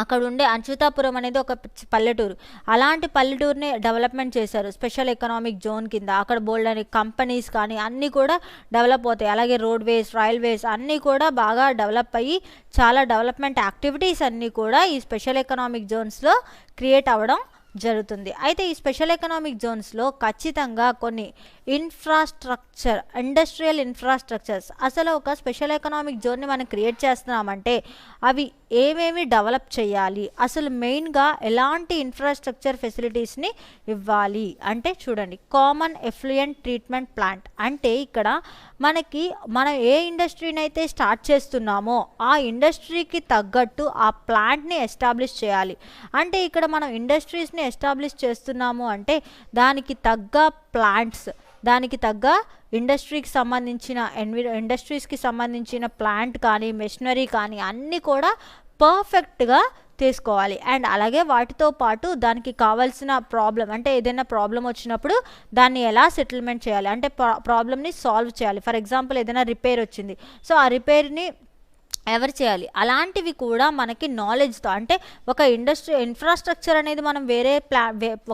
అక్కడ ఉండే అచ్యుతాపురం అనేది ఒక పల్లెటూరు, అలాంటి పల్లెటూరుని డెవలప్మెంట్ చేశారు స్పెషల్ ఎకనామిక్ జోన్ కింద. అక్కడ బోల్డ్ అని కంపెనీస్ కానీ అన్నీ కూడా డెవలప్ అవుతాయి. అలాగే రోడ్వేస్, రైల్వేస్ అన్నీ కూడా బాగా డెవలప్ అయ్యి చాలా డెవలప్మెంట్ యాక్టివిటీస్ అన్నీ కూడా ఈ స్పెషల్ ఎకనామిక్ జోన్స్లో క్రియేట్ అవ్వడం జరుగుతుంది. అయితే ఈ స్పెషల్ ఎకనామిక్ జోన్స్లో ఖచ్చితంగా కొన్ని ఇన్ఫ్రాస్ట్రక్చర్, ఇండస్ట్రియల్ ఇన్ఫ్రాస్ట్రక్చర్స్, అసలు ఒక స్పెషల్ ఎకనామిక్ జోన్ని మనం క్రియేట్ చేస్తున్నామంటే అవి ఏమేమి డెవలప్ చేయాలి, అసలు మెయిన్గా ఎలాంటి ఇన్ఫ్రాస్ట్రక్చర్ ఫెసిలిటీస్ని ఇవ్వాలి అంటే చూడండి, కామన్ ఎఫ్లూయెంట్ ట్రీట్మెంట్ ప్లాంట్ అంటే ఇక్కడ మనం ఏ ఇండస్ట్రీని అయితే స్టార్ట్ చేస్తున్నామో ఆ ఇండస్ట్రీకి తగ్గట్టు ఆ ప్లాంట్ని ఎస్టాబ్లిష్ చేయాలి. అంటే ఇక్కడ మనం ఇండస్ట్రీస్ని ఎస్టాబ్లిష్ చేస్తున్నాము అంటే దానికి తగ్గ ప్లాంట్స్, దానికి తగ్గ ఇండస్ట్రీకి సంబంధించిన ఇండస్ట్రీస్కి సంబంధించిన ప్లాంట్ కానీ మెషినరీ కానీ అన్నీ కూడా పర్ఫెక్ట్గా తీసుకోవాలి. అండ్ అలాగే వాటితో పాటు దానికి కావాల్సిన ప్రాబ్లం, అంటే ఏదైనా ప్రాబ్లం వచ్చినప్పుడు దాన్ని ఎలా సెటిల్మెంట్ చేయాలి, అంటే ప్రాబ్లమ్ని సాల్వ్ చేయాలి. ఫర్ ఎగ్జాంపుల్ ఏదైనా రిపేర్ వచ్చింది, సో ఆ రిపేర్ని ఎవరు చేయాలి, అలాంటివి కూడా మనకి నాలెడ్జ్తో, అంటే ఒక ఇన్ఫ్రాస్ట్రక్చర్ అనేది మనం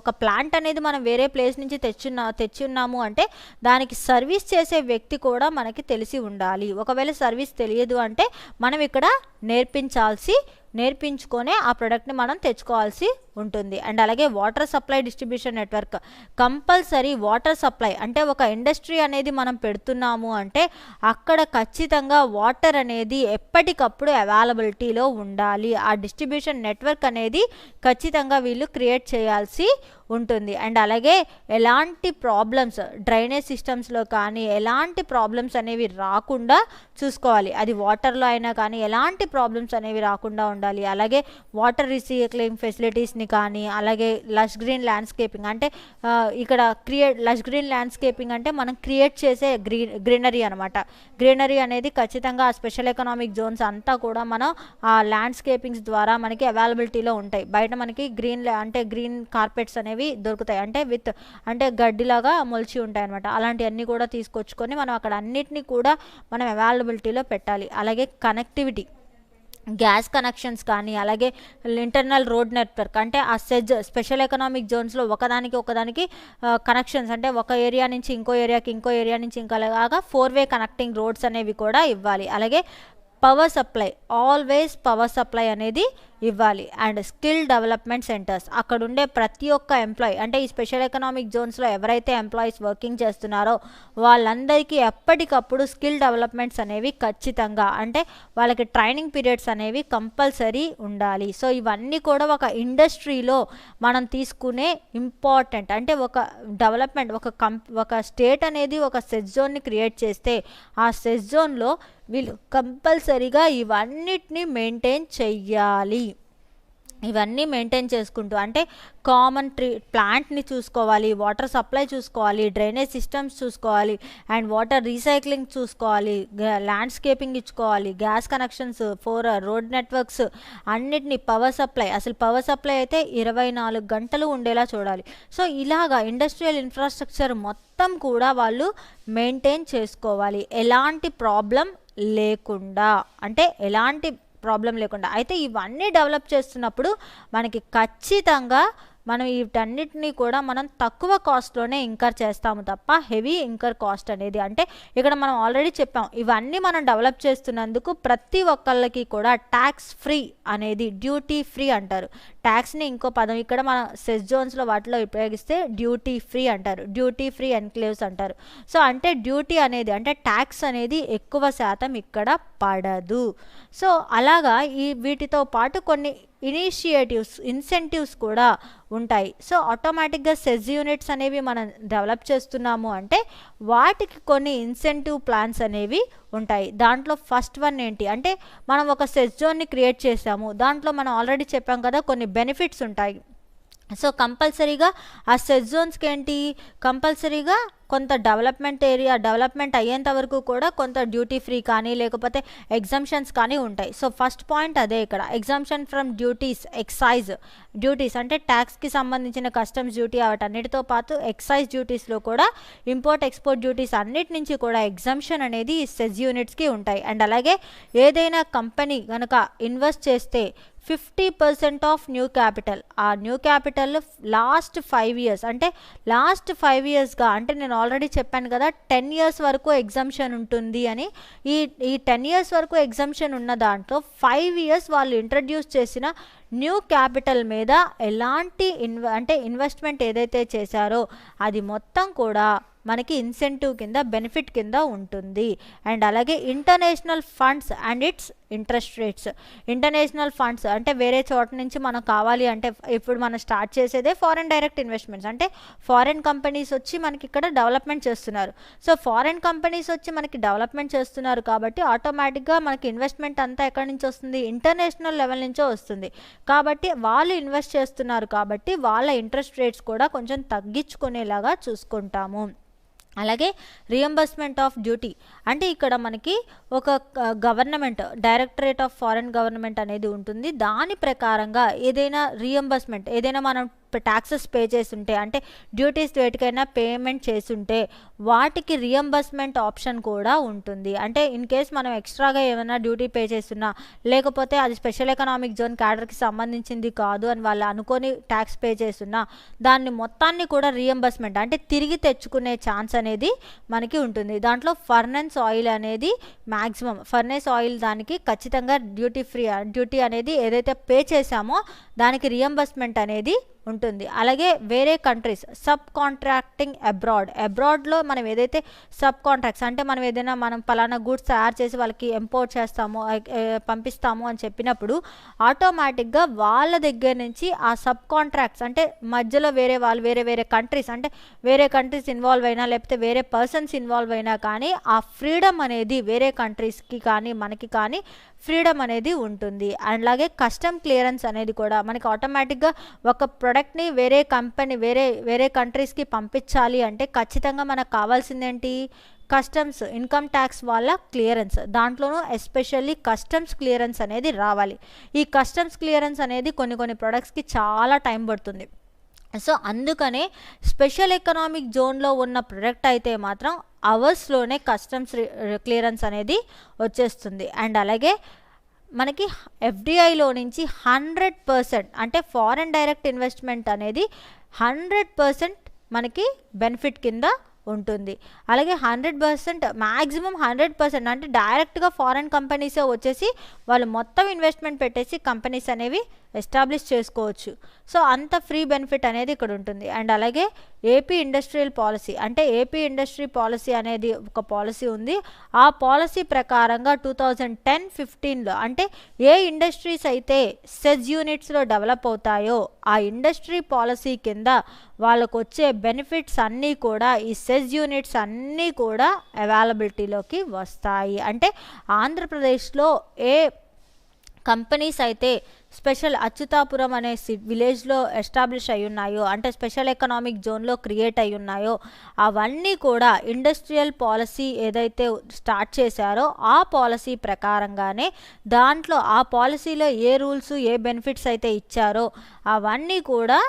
ఒక ప్లాంట్ అనేది మనం వేరే ప్లేస్ నుంచి తెచ్చి ఉన్నాము అంటే దానికి సర్వీస్ చేసే వ్యక్తి కూడా మనకి తెలిసి ఉండాలి. ఒకవేళ సర్వీస్ తెలియదు అంటే మనం ఇక్కడ నేర్పించుకొని ఆ ప్రోడక్ట్ని మనం తెచ్చుకోవాల్సి ఉంటుంది. అండ్ అలాగే water supply distribution network, compulsory water supply, అంటే ఒక ఇండస్ట్రీ అనేది మనం పెడుతున్నాము అంటే అక్కడ ఖచ్చితంగా వాటర్ అనేది ఎప్పటికప్పుడు అవైలబిలిటీలో ఉండాలి. ఆ డిస్ట్రిబ్యూషన్ నెట్వర్క్ అనేది ఖచ్చితంగా వీళ్ళు క్రియేట్ చేయాల్సి ఉంటుంది. అండ్ అలాగే ఎలాంటి ప్రాబ్లమ్స్ డ్రైనేజ్ సిస్టమ్స్లో కానీ ఎలాంటి ప్రాబ్లమ్స్ అనేవి రాకుండా చూసుకోవాలి. అది వాటర్లో అయినా కానీ ఎలాంటి ప్రాబ్లమ్స్ అనేవి రాకుండా ఉండాలి. అలాగే వాటర్ రీసైక్లింగ్ ఫెసిలిటీస్ని కానీ, అలాగే లష్ గ్రీన్ ల్యాండ్స్కేపింగ్, అంటే ఇక్కడ లష్ గ్రీన్ ల్యాండ్స్కేపింగ్ అంటే మనం క్రియేట్ చేసే గ్రీనరీ అనమాట. గ్రీనరీ అనేది ఖచ్చితంగా ఆ స్పెషల్ ఎకనామిక్ జోన్స్ అంతా కూడా మనం ఆ ల్యాండ్స్కేపింగ్స్ ద్వారా మనకి అవైలబిలిటీలో ఉంటాయి. బయట మనకి గ్రీన్ కార్పెట్స్ అనేవి దొరుకుతాయి, అంటే గడ్డిలాగా మొలిచి ఉంటాయి అనమాట. అలాంటివన్నీ కూడా తీసుకొచ్చుకొని మనం అక్కడ అన్నిటినీ కూడా మనం అవైలబిలిటీలో పెట్టాలి. అలాగే కనెక్టివిటీ, గ్యాస్ కనెక్షన్స్ కానీ, అలాగే ఇంటర్నల్ రోడ్ నెట్వర్క్, అంటే ఆ స్పెషల్ ఎకనామిక్ జోన్స్లో ఒకదానికి కనెక్షన్స్, అంటే ఒక ఏరియా నుంచి ఇంకో ఏరియా నుంచి ఇంకోలాగా 4-way కనెక్టింగ్ రోడ్స్ అనేవి కూడా ఇవ్వాలి. అలాగే power supply, always power supply అనేది ఇవ్వాలి. అండ్ స్కిల్ డెవలప్మెంట్ సెంటర్స్, అక్కడ ఉండే ప్రతి ఒక్క ఎంప్లాయీ, అంటే ఈ స్పెషల్ ఎకనామిక్ జోన్స్లో ఎవరైతే ఎంప్లాయీస్ వర్కింగ్ చేస్తున్నారో వాళ్ళందరికీ ఎప్పటికప్పుడు స్కిల్ డెవలప్మెంట్స్ అనేవి ఖచ్చితంగా, అంటే వాళ్ళకి ట్రైనింగ్ పీరియడ్స్ అనేవి కంపల్సరీ ఉండాలి. సో ఇవన్నీ కూడా ఒక ఇండస్ట్రీలో మనం తీసుకునే ఇంపార్టెంట్, అంటే ఒక డెవలప్మెంట్, ఒక స్టేట్ అనేది ఒక సెజ్ జోన్ని క్రియేట్ చేస్తే ఆ సెజ్ జోన్లో వీళ్ళు కంపల్సరీగా ఇవన్నిటిని మెయింటైన్ చెయ్యాలి. ఇవన్నీ మెయింటైన్ చేసుకుంటూ, అంటే కామన్ ప్లాంట్ని చూసుకోవాలి, వాటర్ సప్లై చూసుకోవాలి, డ్రైనేజ్ సిస్టమ్స్ చూసుకోవాలి, అండ్ వాటర్ రీసైక్లింగ్ చూసుకోవాలి, ల్యాండ్స్కేపింగ్ ఇచ్చుకోవాలి, గ్యాస్ కనెక్షన్స్, రోడ్ నెట్వర్క్స్ అన్నిటినీ, పవర్ సప్లై, అసలు పవర్ సప్లై అయితే 24 గంటలు ఉండేలా చూడాలి. సో ఇలాగా ఇండస్ట్రియల్ ఇన్ఫ్రాస్ట్రక్చర్ మొత్తం కూడా వాళ్ళు మెయింటైన్ చేసుకోవాలి, ఎలాంటి ప్రాబ్లం లేకుండా, అయితే ఇవన్నీ డెవలప్ చేస్తున్నప్పుడు మనకి ఖచ్చితంగా మనం వీటన్నిటిని కూడా మనం తక్కువ కాస్ట్లోనే ఇంకర్ చేస్తాము తప్ప హెవీ ఇంకర్ కాస్ట్ అనేది, అంటే ఇక్కడ మనం ఆల్రెడీ చెప్పాం, ఇవన్నీ మనం డెవలప్ చేస్తున్నందుకు ప్రతి ఒక్కళ్ళకి కూడా ట్యాక్స్ ఫ్రీ అనేది, డ్యూటీ ఫ్రీ అంటారు, ట్యాక్స్ని ఇంకో పదం ఇక్కడ మన సెస్ జోన్స్లో వాటిలో ఉపయోగిస్తే డ్యూటీ ఫ్రీ అంటారు, డ్యూటీ ఫ్రీ ఎన్క్లేవ్స్ అంటారు. సో అంటే డ్యూటీ అనేది అంటే ట్యాక్స్ అనేది ఎక్కువ శాతం ఇక్కడ పడదు. సో అలాగా వీటితో పాటు కొన్ని ఇన్సెంటివ్స్ కూడా ఉంటాయి. సో ఆటోమేటిక్గా సెజ్ యూనిట్స్ అనేవి మనం డెవలప్ చేస్తున్నాము అంటే వాటికి కొన్ని ఇన్సెంటివ్ ప్లాన్స్ అనేవి ఉంటాయి. దాంట్లో ఫస్ట్ వన్ ఏంటి అంటే మనం ఒక సెజ్ జోన్ని క్రియేట్ చేసాము, దాంట్లో మనం ఆల్రెడీ చెప్పాం కదా కొన్ని బెనిఫిట్స్ ఉంటాయి. సో కంపల్సరీగా ఆ సెజ్ జోన్స్కి ఏంటి కంపల్సరీగా కొంత డెవలప్మెంట్ అయ్యేంత వరకు కూడా కొంత డ్యూటీ ఫ్రీ కానీ లేకపోతే ఎగ్జంప్షన్స్ కానీ ఉంటాయి. సో ఫస్ట్ పాయింట్ అదే ఇక్కడ exemption from duties, excise duties అంటే ట్యాక్స్కి సంబంధించిన కస్టమ్స్ డ్యూటీ వాటన్నిటితో పాటు ఎక్సైజ్ డ్యూటీస్లో కూడా ఇంపోర్ట్ ఎక్స్పోర్ట్ డ్యూటీస్ అన్నిటి నుంచి కూడా ఎగ్జంప్షన్ అనేది సెజ్ యూనిట్స్కి ఉంటాయి. అండ్ అలాగే ఏదైనా కంపెనీ కనుక ఇన్వెస్ట్ చేస్తే 50% ఆఫ్ న్యూ క్యాపిటల్, ఆ న్యూ క్యాపిటల్ లాస్ట్ 5 years అంటే లాస్ట్ 5 yearsగా అంటే నేను ఆల్రెడీ చెప్పాను కదా 10 years వరకు ఎగ్జంప్షన్ ఉంటుంది అని. ఈ 10 years వరకు ఎగ్జంప్షన్ ఉన్న దాంట్లో 5 years వాళ్ళు ఇంట్రడ్యూస్ చేసిన న్యూ క్యాపిటల్ మీద ఎలాంటి ఇన్వెస్ట్మెంట్ ఏదైతే చేశారో అది మొత్తం కూడా మనకి ఇన్సెంటివ్ కింద బెనిఫిట్ కింద ఉంటుంది. అండ్ అలాగే international funds and it's interest rates, international funds అంటే వేరే చోట నుంచి మనం కావాలి అంటే ఇప్పుడు మనం స్టార్ట్ చేసేదే ఫారెన్ డైరెక్ట్ ఇన్వెస్ట్మెంట్స్ అంటే ఫారెన్ కంపెనీస్ వచ్చి మనకి ఇక్కడ డెవలప్మెంట్ చేస్తున్నారు. సో ఫారెన్ కంపెనీస్ వచ్చి మనకి డెవలప్మెంట్ చేస్తున్నారు కాబట్టి ఆటోమేటిక్గా మనకి ఇన్వెస్ట్మెంట్ అంతా ఎక్కడి నుంచి వస్తుంది ఇంటర్నేషనల్ లెవెల్ నుంచో వస్తుంది. కాబట్టి వాళ్ళు ఇన్వెస్ట్ చేస్తున్నారు కాబట్టి వాళ్ళ ఇంట్రెస్ట్ రేట్స్ కూడా కొంచెం తగ్గించుకునేలాగా చూసుకుంటాము. అలాగే రియంబర్స్మెంట్ ఆఫ్ డ్యూటీ అంటే ఇక్కడ మనకి ఒక government directorate of foreign government అనేది ఉంటుంది. దాని ప్రకారంగా ఏదైనా రియంబర్స్మెంట్ ఏదైనా మనం ట్యాక్సెస్ పే చేస్తుంటే అంటే డ్యూటీస్ వేటికైనా పేమెంట్ చేస్తుంటే వాటికి రియంబర్స్మెంట్ ఆప్షన్ కూడా ఉంటుంది. అంటే ఇన్ కేస్ మనం ఎక్స్ట్రాగా ఏమైనా డ్యూటీ పే చేస్తున్నా లేకపోతే అది స్పెషల్ ఎకనామిక్ జోన్ క్యాడర్కి సంబంధించింది కాదు అని వాళ్ళు అనుకొని ట్యాక్స్ పే చేస్తున్నా దాన్ని మొత్తాన్ని కూడా రియంబర్స్మెంట్ అంటే తిరిగి తెచ్చుకునే ఛాన్స్ అనేది మనకి ఉంటుంది. దాంట్లో ఫర్నెస్ ఆయిల్ అనేది మ్యాక్సిమం ఫర్నెస్ ఆయిల్ దానికి ఖచ్చితంగా డ్యూటీ అనేది ఏదైతే పే చేశామో దానికి రియంబర్స్మెంట్ అనేది ఉంటుంది. అలాగే వేరే కంట్రీస్ సబ్ కాంట్రాక్టింగ్ అబ్రాడ్లో మనం ఏదైతే సబ్ కాంట్రాక్ట్స్ అంటే మనం పలానా గూడ్స్ తయారు చేసి వాళ్ళకి ఇంపోర్ట్ చేస్తాము పంపిస్తాము అని చెప్పినప్పుడు ఆటోమేటిక్గా వాళ్ళ దగ్గర నుంచి ఆ సబ్ కాంట్రాక్ట్స్ అంటే మధ్యలో వేరే కంట్రీస్ అంటే వేరే కంట్రీస్ ఇన్వాల్వ్ అయినా లేకపోతే వేరే పర్సన్స్ ఇన్వాల్వ్ అయినా కానీ ఆ ఫ్రీడమ్ అనేది వేరే కంట్రీస్కి కానీ మనకి కానీ ఫ్రీడమ్ అనేది ఉంటుంది. అలాగే కస్టమ్ క్లియరెన్స్ అనేది కూడా మనకి ఆటోమేటిక్గా ఒక ప్రొడక్ట్ని వేరే కంపెనీ వేరే కంట్రీస్కి పంపించాలి అంటే ఖచ్చితంగా మనకు కావాల్సిందేంటి కస్టమ్స్ ఇన్కమ్ ట్యాక్స్ వాళ్ళ క్లియరెన్స్. దాంట్లోనూ ఎస్పెషల్లీ కస్టమ్స్ క్లియరెన్స్ అనేది రావాలి. ఈ కస్టమ్స్ క్లియరెన్స్ అనేది కొన్ని ప్రొడక్ట్స్కి చాలా టైం పడుతుంది. సో అందుకనే స్పెషల్ ఎకనామిక్ జోన్లో ఉన్న ప్రొడక్ట్ అయితే మాత్రం అవర్స్లోనే కస్టమ్స్ క్లియరెన్స్ అనేది వచ్చేస్తుంది. అండ్ అలాగే మనకి ఎఫ్డిఐలో నుంచి 100% అంటే ఫారెన్ డైరెక్ట్ ఇన్వెస్ట్మెంట్ అనేది 100% మనకి బెనిఫిట్ కింద ఉంటుంది. అలాగే 100% మ్యాక్సిమం 100% అంటే డైరెక్ట్గా ఫారెన్ కంపెనీసే వచ్చేసి వాళ్ళు మొత్తం ఇన్వెస్ట్మెంట్ పెట్టేసి కంపెనీస్ అనేవి ఎస్టాబ్లిష్ చేసుకోవచ్చు. సో అంత ఫ్రీ బెనిఫిట్ అనేది ఇక్కడ ఉంటుంది. అండ్ అలాగే ఏపీ ఇండస్ట్రియల్ పాలసీ అంటే ఏపీ ఇండస్ట్రీ పాలసీ అనేది ఒక పాలసీ ఉంది. ఆ పాలసీ ప్రకారంగా 2010-15లో అంటే ఏ ఇండస్ట్రీస్ అయితే సెజ్ యూనిట్స్లో డెవలప్ అవుతాయో ఆ ఇండస్ట్రీ పాలసీ కింద వాళ్ళకు వచ్చే బెనిఫిట్స్ అన్నీ కూడా ఈ సెజ్ యూనిట్స్ అన్నీ కూడా అవైలబిలిటీలోకి వస్తాయి. అంటే ఆంధ్రప్రదేశ్లో ఏ కంపెనీస్ అయితే స్పెషల్ అచ్యుతాపురం అనే విలేజ్లో ఎస్టాబ్లిష్ అయి ఉన్నాయో అంటే స్పెషల్ ఎకనామిక్ జోన్లో క్రియేట్ అయి ఉన్నాయో అవన్నీ కూడా ఇండస్ట్రియల్ పాలసీ ఏదైతే స్టార్ట్ చేశారో ఆ పాలసీ ప్రకారంగానే దాంట్లో ఆ పాలసీలో ఏ రూల్స్ ఏ బెనిఫిట్స్ అయితే ఇచ్చారో అవన్నీ కూడా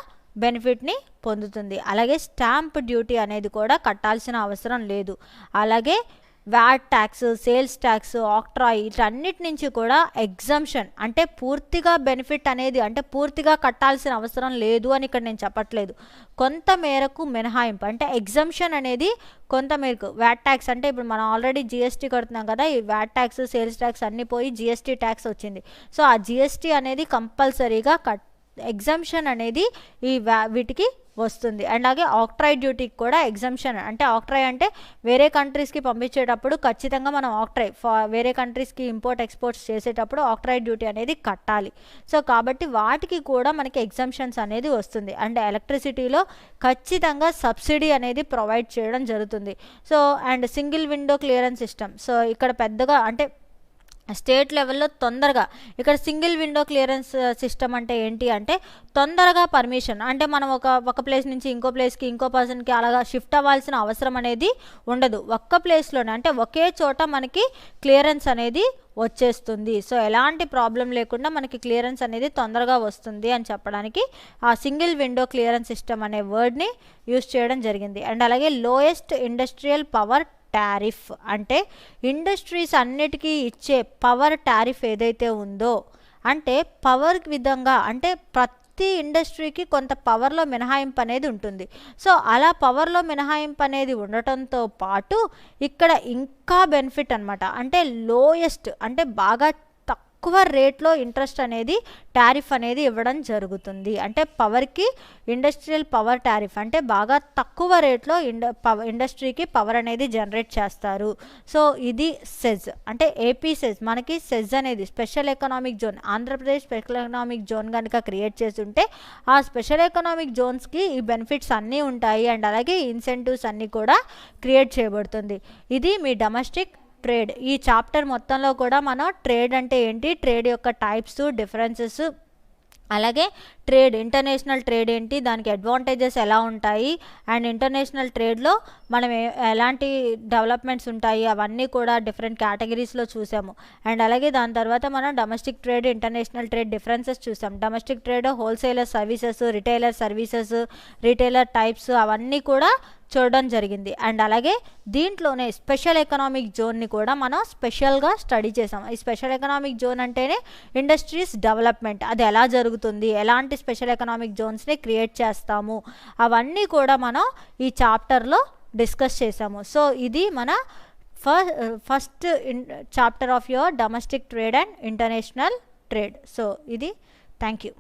బెనిఫిట్ని పొందుతుంది. అలాగే స్టాంప్ డ్యూటీ అనేది కూడా కట్టాల్సిన అవసరం లేదు. అలాగే VAT tax sales tax octroi వీటన్నిటి నుంచి కూడా ఎగ్జంప్షన్ అంటే పూర్తిగా బెనిఫిట్ అనేది అంటే పూర్తిగా కట్టాల్సిన అవసరం లేదు అని ఇక్కడ నేను చెప్పట్లేదు. కొంత మేరకు మినహాయింపు అంటే ఎగ్జంప్షన్ అనేది కొంత మేరకు వ్యాట్ ట్యాక్స్ అంటే ఇప్పుడు మనం ఆల్రెడీ జిఎస్టీ కడుతున్నాం కదా ఈ వ్యాట్ ట్యాక్స్ సేల్స్ ట్యాక్స్ అన్నీ పోయి జిఎస్టీ ట్యాక్స్ వచ్చింది. సో ఆ జిఎస్టీ అనేది కంపల్సరీగా ఎగ్జంప్షన్ అనేది వీటికి వస్తుంది. అండ్ అలాగే ఆక్ట్రాయ్ డ్యూటీకి కూడా ఎగ్జంప్షన్, అంటే ఆక్ట్రాయ్ అంటే వేరే కంట్రీస్కి పంపించేటప్పుడు ఖచ్చితంగా మనం ఆక్ట్రాయ్ వేరే కంట్రీస్కి ఇంపోర్ట్ ఎక్స్పోర్ట్స్ చేసేటప్పుడు ఆక్ట్రాయ్ డ్యూటీ అనేది కట్టాలి. సో కాబట్టి వాటికి కూడా మనకి ఎగ్జంప్షన్స్ అనేది వస్తుంది. అండ్ ఎలక్ట్రిసిటీలో ఖచ్చితంగా సబ్సిడీ అనేది ప్రొవైడ్ చేయడం జరుగుతుంది. So and single window clearance system. So ఇక్కడ పెద్దగా అంటే స్టేట్ లెవెల్లో తొందరగా ఇక్కడ సింగిల్ విండో క్లియరెన్స్ సిస్టమ్ అంటే ఏంటి అంటే తొందరగా పర్మిషన్, అంటే మనం ఒక ప్లేస్ నుంచి ఇంకో ప్లేస్కి ఇంకో పర్సన్కి అలాగా షిఫ్ట్ అవ్వాల్సిన అవసరం అనేది ఉండదు. ఒక్క ప్లేస్లోనే అంటే ఒకే చోట మనకి క్లియరెన్స్ అనేది వచ్చేస్తుంది. సో ఎలాంటి ప్రాబ్లం లేకుండా మనకి క్లియరెన్స్ అనేది తొందరగా వస్తుంది అని చెప్పడానికి ఆ సింగిల్ విండో క్లియరెన్స్ సిస్టమ్ అనే వర్డ్ని యూస్ చేయడం జరిగింది. అండ్ అలాగే లోయెస్ట్ ఇండస్ట్రియల్ పవర్ టారిఫ్, అంటే ఇండస్ట్రీస్ అన్నిటికీ ఇచ్చే పవర్ టారిఫ్ ఏదైతే ఉందో, అంటే పవర్ విధంగా అంటే ప్రతి ఇండస్ట్రీకి కొంత పవర్లో మినహాయింపు అనేది ఉంటుంది. సో అలా పవర్లో మినహాయింపు అనేది ఉండటంతో పాటు ఇక్కడ ఇంకా బెనిఫిట్ అనమాట, అంటే లోయెస్ట్ అంటే బాగా తక్కువ రేట్లో ఇంట్రెస్ట్ అనేది టారిఫ్ అనేది ఇవ్వడం జరుగుతుంది. అంటే పవర్కి ఇండస్ట్రియల్ పవర్ టారిఫ్ అంటే బాగా తక్కువ రేట్లో ఇండస్ట్రీకి పవర్ అనేది జనరేట్ చేస్తారు. సో ఇది సెజ్, అంటే ఏపీ సెజ్, మనకి సెజ్ అనేది special economic zone, Andhra Pradesh special economic zone కనుక క్రియేట్ చేస్తుంటే ఆ స్పెషల్ ఎకనామిక్ జోన్స్కి ఈ బెనిఫిట్స్ అన్నీ ఉంటాయి. అండ్ అలాగే ఇన్సెంటివ్స్ అన్నీ కూడా క్రియేట్ చేయబడుతుంది. ఇది మీ డొమెస్టిక్ ట్రేడ్. ఈ చాప్టర్ మొత్తంలో కూడా మనం ట్రేడ్ అంటే ఏంటి, ట్రేడ్ యొక్క టైప్స్, డిఫరెన్సెస్, అలాగే ట్రేడ్ ఇంటర్నేషనల్ ట్రేడ్ ఏంటి, దానికి అడ్వాంటేజెస్ ఎలా ఉంటాయి, అండ్ ఇంటర్నేషనల్ ట్రేడ్లో మనం ఎలాంటి డెవలప్మెంట్స్ ఉంటాయి అవన్నీ కూడా డిఫరెంట్ కేటగిరీస్లో చూసాము. అండ్ అలాగే దాని తర్వాత మనం domestic trade, international trade differences చూసాం. Domestic trade wholesaler services, retailer services, retailer types అవన్నీ కూడా చూడడం జరిగింది. అండ్ అలాగే దీంట్లోనే స్పెషల్ ఎకనామిక్ జోన్ని కూడా మనం స్పెషల్గా స్టడీ చేసాం. ఈ స్పెషల్ ఎకనామిక్ జోన్ అంటేనే ఇండస్ట్రీస్ డెవలప్మెంట్, అది ఎలా జరుగుతుంది, ఎలాంటి స్పెషల్ ఎకనామిక్ జోన్స్ని క్రియేట్ చేస్తాము, అవన్నీ కూడా మనం ఈ చాప్టర్లో డిస్కస్ చేసాము. సో ఇది మన first chapter of your domestic trade and international trade. So ఇది థ్యాంక్ యూ.